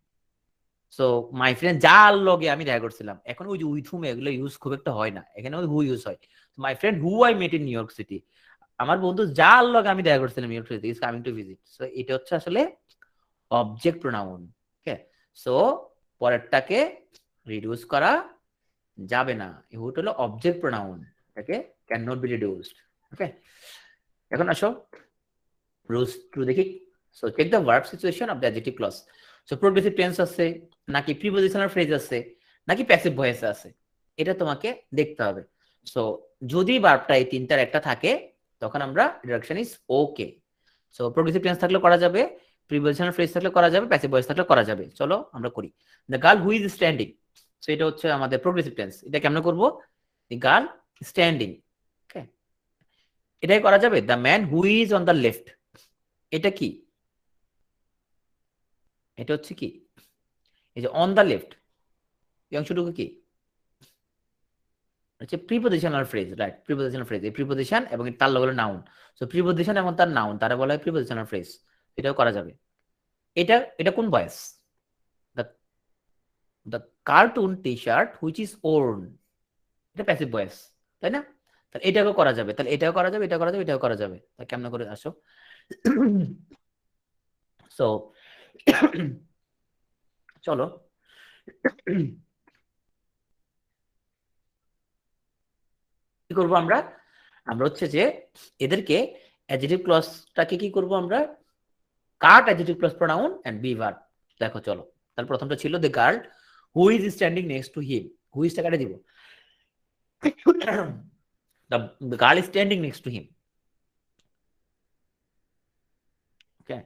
সো মাই ফ্রেন্ড যার লগে আমি দেখা করছিলাম, এখন ওই যে উইথ হুম এগুলো ইউজ খুব একটা হয় না, এখানে ওই হু ইউজ হয়। My friend who I met in New York City, আমার বন্ধু যার লগে আমি দেখা করছিলাম New York City is coming to visit. So এটা হচ্ছে আসলে অবজেক্ট প্রোনাউন। ওকে, সো পরেরটাকে রিডিউস করা যাবে না, হুট হলো অবজেক্ট প্রোনাউন, এটাকে can not be reduced. Okay, এখন আসো রুলস টু দেখি। So check the verb situation of the adjective clause. So progressive tense আছে নাকি প্রিপোজিশনাল ফ্রেজ আছে নাকি প্যাসিভ ভয়েস আছে, এটা তোমাকে দেখতে হবে। সো যদি ভার্বটা এই তিনটার একটা থাকে তখন আমরা direction is okay. So progressive tense থাকলে করা যাবে, প্রিপোজিশনাল ফ্রেজ থাকলে করা যাবে, প্যাসিভ ভয়েস থাকলে করা যাবে। চলো আমরা করি। The girl who is standing, so এটা হচ্ছে আমাদের প্রোগ্রেসিভ টেন্স। এটা কেমন করব? দি গার্ল স্ট্যান্ডিং, ওকে, এটাই করা যাবে। The man who is on the left, এটা কি? এটা হচ্ছে কি? এই যে অন দ্য লেফট, এই অংশটুকু কি? হচ্ছে prepositional phrase, right? Prepositional phrase, এই প্রিপোজিশন এবং তার লগে নাউন। সো প্রিপোজিশন এবং তার নাউন তারা বলা হয় প্রিপোজিশনাল ফ্রেজ, এটাও করা যাবে। এটা এটা কোন voice? The the cartoon T shirt which is worn, এটা প্যাসিভ ভয়েস, তাই না? তাহলে এটাও করা যাবে, তাহলে এটাও করা যাবে, এটাও করা যাবে, এটাও করা যাবে। তা কেমন করে আসো? সো চলো কি করবো আমরা? আমরা হচ্ছে যে এদেরকে অ্যাডজেক্টিভ ক্লজটাকে কি করব আমরা? Cut adjective clause pronoun and be verb. দেখো চলো, তাহলে প্রথমটা ছিল the girl who is standing next to him, who ইজটা কাটে দিব, the girl is standing next to him. Okay,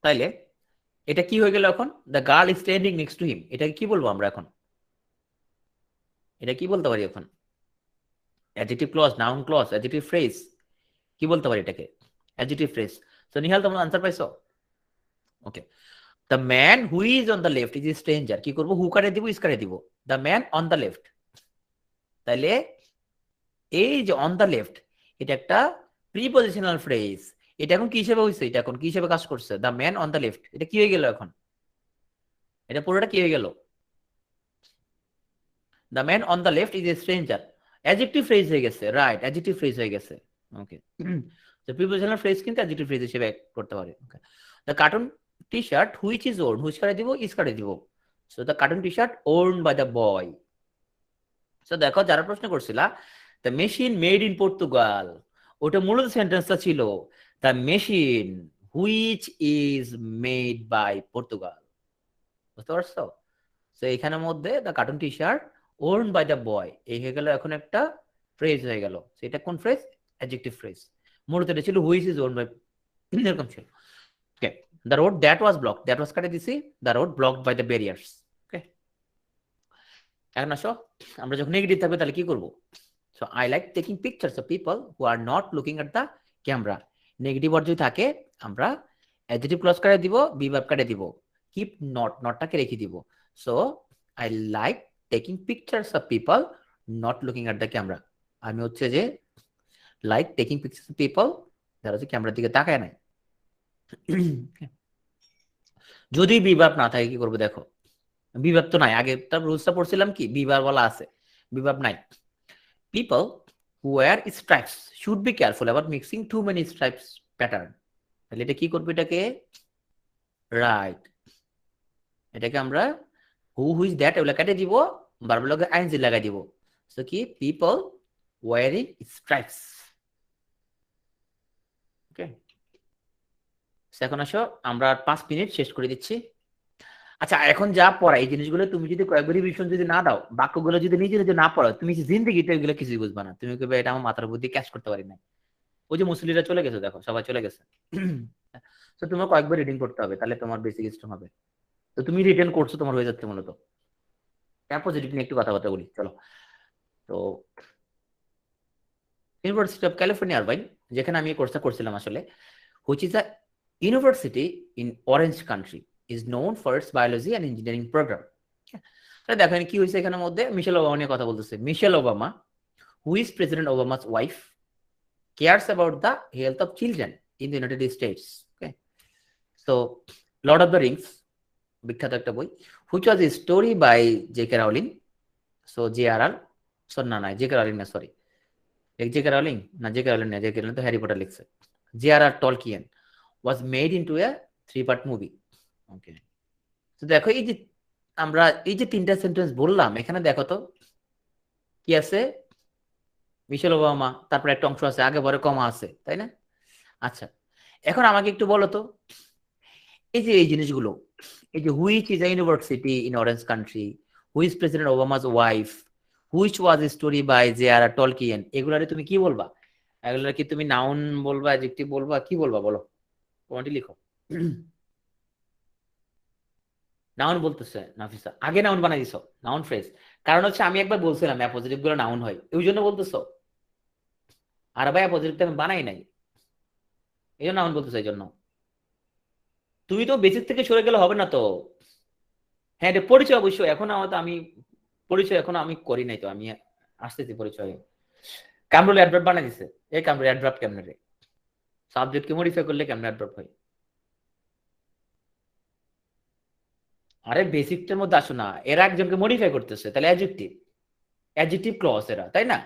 তাইলে এটা কি হয়ে গেল এখন? The girl is standing next to him, এটাকে কি বলবো আমরা এখন? এটা কি বলতে পারি এখন? Adjective clause, noun clause, adjective phrase, কি বলতে পারি এটাকে? Adjective phrase. সো নিহাল তোমরা আনসার পাইছো? Okay, the man who is on the left is a stranger, কি করবো? হু কারে দিব, ইজ কারে দিব, the man on the left. তাইলে এই যে অন দ্য লেফট, এটা একটা প্রিপোজিশনাল ফ্রেজ, এটা এখন কি হিসেবে হয়েছে? এটা এখন কি হিসেবে কাজ করছে? The man on the left, এটা কি হয়ে গেল এখন? এটা পুরোটা কি হয়ে গেল? The man on the left is a stranger, adjective phrase হয়ে গেছে, রাইট? অ্যাডজেক্টিভ ফ্রেজ হয়ে গেছে। ওকে, তো প্রিপোজিশনাল ফ্রেজ কিন্তু অ্যাডজেক্টিভ ফ্রেজ হিসেবে করতে পারে। Okay, the cartoon T shirt which is worn, which কারে দিব, ইজ কারে দিব। So the cartoon T shirt worn by the boy. So দেখো যারা প্রশ্ন করছিলা the machine made in Portugal, ওটা মূলত সেন্টেন্সটা ছিল the machine which is made by Portugal. বুঝতে পারছো? তো এখানের মধ্যে the cartoon T shirt worn by the boy, এই হয়ে গেল এখন একটা ফ্রেজ হয়ে গেল। সেটা কোন ফ্রেজ? Adjective phrase. মূলত এটা ছিল হুইচ ইজ ওর্ন বাই, এরকম ছিল। Okay, the road that was block, that was কাটে দিছি, the road blocked by the barriers. Okay, এখন আসো, আমরা যখন নেগেটিভ থাকবে তাহলে কি করব? So I like taking pictures of people who are not looking at the camera. Negative word যদি থাকে আমরা অ্যাডজেক্টিভ ক্লজ কাটে দিব, বি ভার্ব কাটে দিব, কিপ নট, নটটাকে রেখে দিব। So I like taking pictures of people not looking at the camera, আমি হচ্ছে যে like taking pictures of people যারা হচ্ছে ক্যামেরার দিকে তাকায় নাই। যদি বি ভার্ব না থাকে কি করবো? দেখো বি ভার্ব তো নাই, আগে তার রুলসটা পড়ছিলাম কি বি ভার্ব বলা আছে, বি ভার্ব নাই। People who wear stripes should be careful about mixing too many stripes pattern, তাহলে এটা কি করবো? এটাকে রাইট, এটাকে আমরা হু হুইজ দ্যাট এগুলো কেটে দিব, ভার্বের লগে আইএনজি লাগাই দিব। সো কি পিপল ওয়ারিং স্ট্রাইপস। ওকে, এখন আসো আমরা 5 মিনিট শেষ করে দিচ্ছি। আচ্ছা এখন যা পড়া এই জিনিসগুলো তুমি যদি কয়েকবার রিভিশন যদি না দাও, বাক্যগুলো যদি নিজে নিজে না পড়ো, তুমি জিন্দেগিতে এগুলো কিছুই বুঝবা না। তুমি কবে এটা আমার মাথার বুদ্ধি ক্যাচ করতে পারি না। ওই যে মুসলিরা চলে গেছে, দেখো সবাই চলে গেছে। তো তোমার কয়েকবার রিডিং করতে হবে, তাহলে তোমার বেসিক স্ট্রং হবে। তো তুমি রিটেন করছো, তোমার হয়ে যাচ্ছে মূলত। পজিটিভ নিয়ে একটু কথাবার্তা বলি চলো। তো ইউনিভার্সিটি অফ ক্যালিফোর্নিয়া আরবাইন, যেখানে আমি এই কোর্সটা করছিলাম আসলে, which is a university in Orange County, is known for its biology and engineering programme. দেখেন কি হয়েছে এখানের মধ্যে, মিশেল ওবামা নিয়ে কথা বলতেছে। Michelle Obama, who is president Obama's wife, cares about the health of children in the United States. Okay, so Lord of the Rings, বিখ্যাত একটা বই, which was a story by J.K. Rowling. So J.R.R. So না J.K. Rowling না, sorry, J.K. Rowling না, J.K. Rowling না, J.K. Rowling তো Harry Potter লিখছে। J.R.R. Tolkien was made into a 3 part movie. Okay, তো দেখো এই যে আমরা এই যে 3টা সেন্টেন্স বললাম, এখানে দেখো তো কি আছে, মিশেল ওবামা, তারপরে একটা অংশ আছে আগে পরে কমা আছে, তাই না? আচ্ছা, এখন আমাকে একটু বলো তো, এই যে এই জিনিসগুলো, এই যে which is a university in Orange country, which president Obama's wife, which was a story by JRR. Tolkien, এগুলারে তুমি কি বলবা? এগুলা কি তুমি নাউন বলবা, অ্যাডজেক্টিভ বলবা, কি বলবা বলো? কোনটি লিখো। নাউন বলতেছে নাফিসা, আগে নাউন বানাই দিছো, নাউন ফ্রেজ। কারণ হচ্ছে আমি একবার বলছিলাম অ্যাপোজিটিভ গুলো নাউন হয়, ওই জন্য বলতেছো। আর ভাই অ্যাপোজিটিভ আমি বানাই নাই, এই জন্য নাউন বলতেছো, এই জন্য। তুমি তো বেসিক থেকে সরে গেলে হবে না তো। হ্যাঁ, এটা পরিচয় অবশ্যই, এখন আমার তো আমি পরিচয় এখন আমি করি নাই তো, আমি আসতেছি পরিচয়। কামরুল অ্যাডভার্ব বানাই দিছে, এই কামরুল অ্যাডভার্ব কেমনে রে? সাবজেক্টকে মডিফাই করলে কেমনে অ্যাডভার্ব হয়? আরে বেসিকটার মধ্যে আসো না, এরা একজনকে মডিফাই করতেছে, তাহলে অ্যাডজেক্টিভ, অ্যাডজেক্টিভ ক্লজ এরা, তাই না?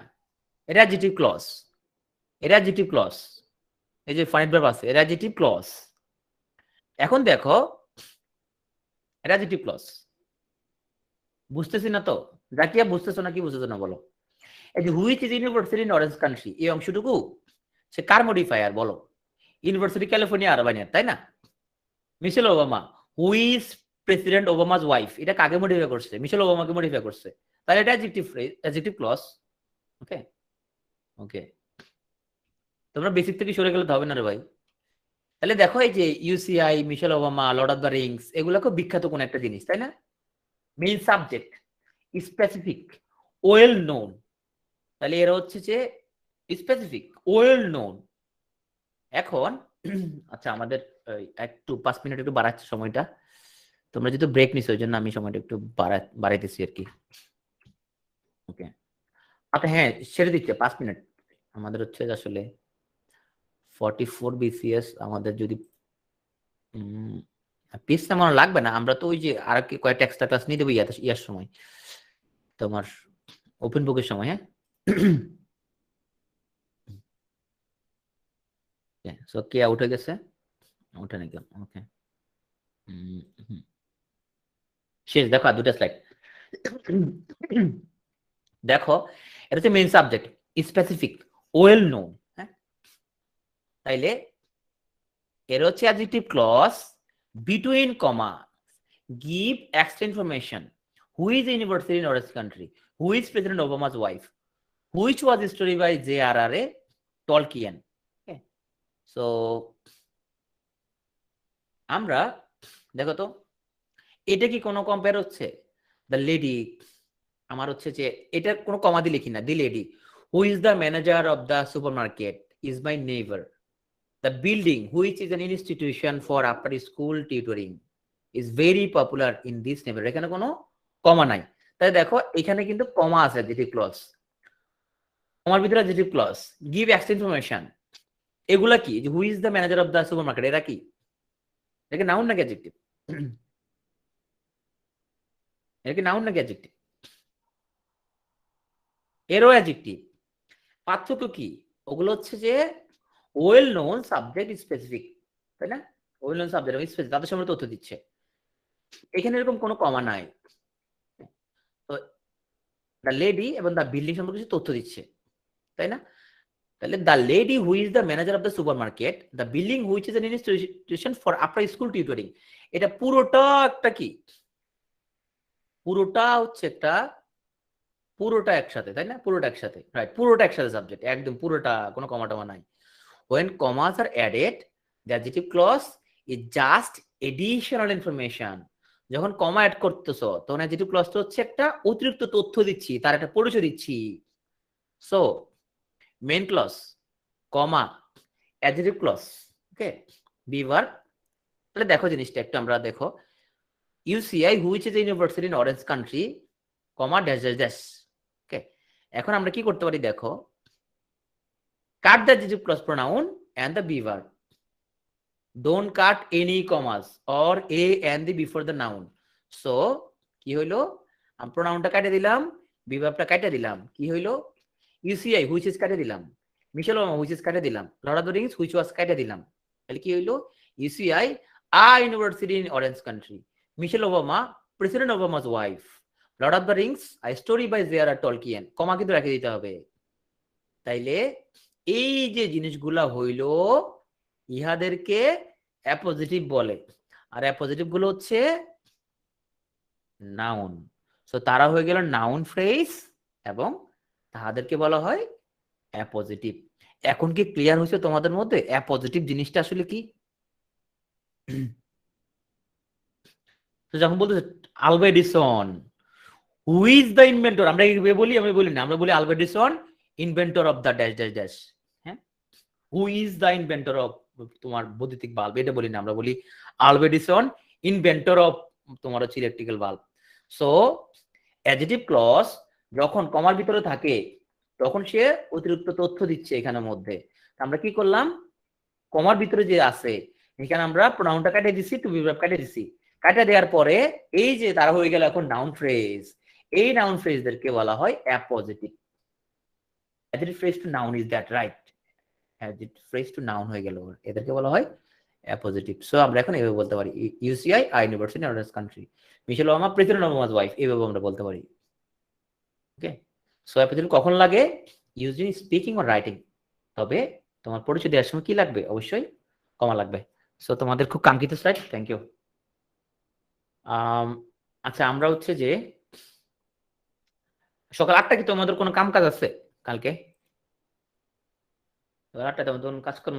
এটা অ্যাডজেক্টিভ ক্লজ, এটা অ্যাডজেক্টিভ ক্লজ। এই যে ফাইনাইট ভার্ব আছে, এটা অ্যাডজেক্টিভ ক্লজ। এখন দেখো, এটা অ্যাডজেক্টিভ ক্লজ, বুঝতেছি না তো? জাকিয়া বুঝতেছো না, কি বুঝতেছো না বলো? এই যে which is university in Orange country, এই অংশটুকু সে কার মডিফায়ার বলো? ইউনিভার্সিটি ক্যালিফোর্নিয়া আরবানিয়ার, তাই না? Michelle Obama, who's president Obama's wife, এটা কাকে মডিফাই করছে? মিশেল ওবামাকে মডিফাই করছে, তাহলে এটা অ্যাডজেক্টিভ ফ্রেজ, অ্যাডজেক্টিভ ক্লজ। ওকে, ওকে, তোমরা বেসিক থেকে সরে গেলে তো হবে না রে ভাই। তাহলে দেখো এই যে UCI, Michelle Obama, Lord of the Rings, এগুলো খুব বিখ্যাত কোন একটা জিনিস, তাই না? Main subject, specific, well known, তাহলে এরা হচ্ছে যে স্পেসিফিক, ওয়েল নোন। এখন আচ্ছা, আমাদের একটু 5 মিনিট একটু বাড়াচ্ছে সময়টা, তোমরা যেহেতু ব্রেক নিছো ওই জন্য আমি সময়টা একটু বাড়াইতেছি আর কি। ওকে, আচ্ছা হ্যাঁ, ছেড়ে দিচ্ছে 5 মিনিট। আমাদের হচ্ছে আসলে 44 BCS, আমাদের যদি পিসটা মনে লাগবে না, আমরা তো ওই যে আর কয়েকটা এক্সট্রা ক্লাস নিয়ে দেবো ইয়ার সময়, তোমার ওপেন বুকের সময়। হ্যাঁ, সো কে উঠে গেছে? উঠে নাকি? ওকে, শেষ, দেখো আর 2টা স্লাইড। দেখো, এটা হচ্ছে main subject, specific, well known. হ্যাঁ, তাইলে এর হচ্ছে adjective clause, between comma, give extra information, who is university in Orange country, who is president Obama's wife, which was story by JRR. Tolkien. So আমরা দেখো তো, এটা কি কোনো কম্পেয়ার হচ্ছে? দ্য লেডি, আমার হচ্ছে যে এটা কোনো কমাদি লিখি না, দি lady who is the manager of the super market is my neighbour, the building which is an institution for after school tutoring is very popular in this neighbour, এখানে কোনো কমা নাই। তাই দেখো এখানে কিন্তু কমা আছে, অ্যাডজেক্টিভ ক্লজ, কমার ভিতরে adjective clause, give extra information, এগুলা কি? যে who is the manager of the supermarket, এরা কি? এটা নাউন নাকি অ্যাডজেক্টিভ? এটা কি নাউন নাকি অ্যাডজেক্টিভ? এরও অ্যাডজেক্টিভ। পার্থক্য কি? ওগুলো হচ্ছে যে ওয়েল নোন সাবজেক্ট স্পেসিফিক, তাই না? ওয়েল নোন সাবজেক্ট এবং স্পেসিফিক, তাদের সামনে তথ্য দিচ্ছে। এখানে এরকম কোনো কমা নাই। তো দ্য লেডি এবং দ্য বিল্ডিং সম্পর্কে কিছু তথ্য দিচ্ছে, তাই না? তাহলে the lady who is the manager of the super market, the building which is an institution for after school tutoring, এটা পুরোটা একটা কি? পুরোটা হচ্ছে একটা, পুরোটা একসাথে, তাই না? পুরোটা একসাথে, রাইট, পুরোটা একসাথে সাবজেক্ট, একদম পুরোটা, কোনো কমা টমা নাই। When commas are added, the adjective clause is just additional information. যখন কমা অ্যাড করতেছো তখন অ্যাডজেক্টিভ ক্লজটা হচ্ছে একটা অতিরিক্ত তথ্য দিচ্ছি, তার একটা পরিচয় দিচ্ছি। So main clause, comma, adjective clause, okay, be verb. তাহলে দেখো জিনিসটা একটু আমরা দেখো, UCI which is university in Orange country, comma dash dash dash. Okay, এখন আমরা কি করতে পারি দেখো, cut the adjective clause pronoun and the be verb. Don't cut any commas or a and the before the noun. So কি হইলো, প্রোনাউনটা কাটে দিলাম, be verbটা কাটে দিলাম, কি হইলো? UCI which is কাটে দিলাম, মিশেল ওবামা which is কাটে দিলাম, Lord of the Rings which was কাটে দিলাম, তাহলে কি হইলো? UCI a university in orange country. Michelle Obama, President Obama's wife. Lord of the Rings, a story by J.R.R. Tolkien. কমা কিন্তু রেখে দিতে হবে। তাইলে এই যে জিনিসগুলা হইল ইহাদেরকে অ্যাপোজিটিভ বলে, আর অ্যাপোজিটিভ গুলো হচ্ছে নাউন। সো তারা হয়ে গেল নাউন ফ্রেজ এবং তাদেরকে বলা হয় অ্যাপোজিটিভ। এখন কি ক্লিয়ার হয়েছে তোমাদের মধ্যে অ্যাপোজিটিভ জিনিসটা আসলে কি? তো যখন বলতেছে Alva Edison who is the inventor, আমরা বলি, আমি বলি না, আমরা বলি Alva Edison inventor of the dash dash dash. হ্যাঁ, who is the inventor of তোমার বৈদ্যুতিক বাল্ব, এটা বলি না, আমরা বলি আলভা এডিসন ইনভেন্টর অফ তোমার হচ্ছে electrical bulb. So adjective clause যখন কমার ভিতরে থাকে তখন সে অতিরিক্ত তথ্য দিচ্ছে এখানের মধ্যে। আমরা কি করলাম, কমার ভিতরে যে আছে এখানে আমরা প্রোনাউনটা কাটিয়ে দিছি, টু বি ভার্ব কাটিয়ে দিছি, কাটিয়ে দেওয়ার পরে এই যে তারা হয়ে গেল এখন নাউন ফ্রেজ। এই নাউন ফ্রেজদেরকে বলা হয় appositive. Adjective phrase two noun, is that right? Adjective phrase two noun হয়ে গেল, এদেরকে বলা হয় অ্যাপোজিটিভ। সো আমরা এখন এভাবে বলতে পারি UCI I university in Orange country, Michelle Obama president Obama's wife, এভাবে আমরা বলতে পারি। ওকে, সো অ্যাপোজিটিভ কখন লাগে? Use in speaking or writing. তবে তোমার পরিচয় দেওয়ার সময় কি লাগবে? অবশ্যই কমা লাগবে। সো তোমাদের খুব কাঙ্ক্ষিত স্লাইড, থ্যাংক ইউ। আচ্ছা, আমরা হচ্ছে যে সকাল 8টা কি তোমাদের কোনো কাম কাজ আছে কালকে? 8টায় তোমাদের কাজকর্ম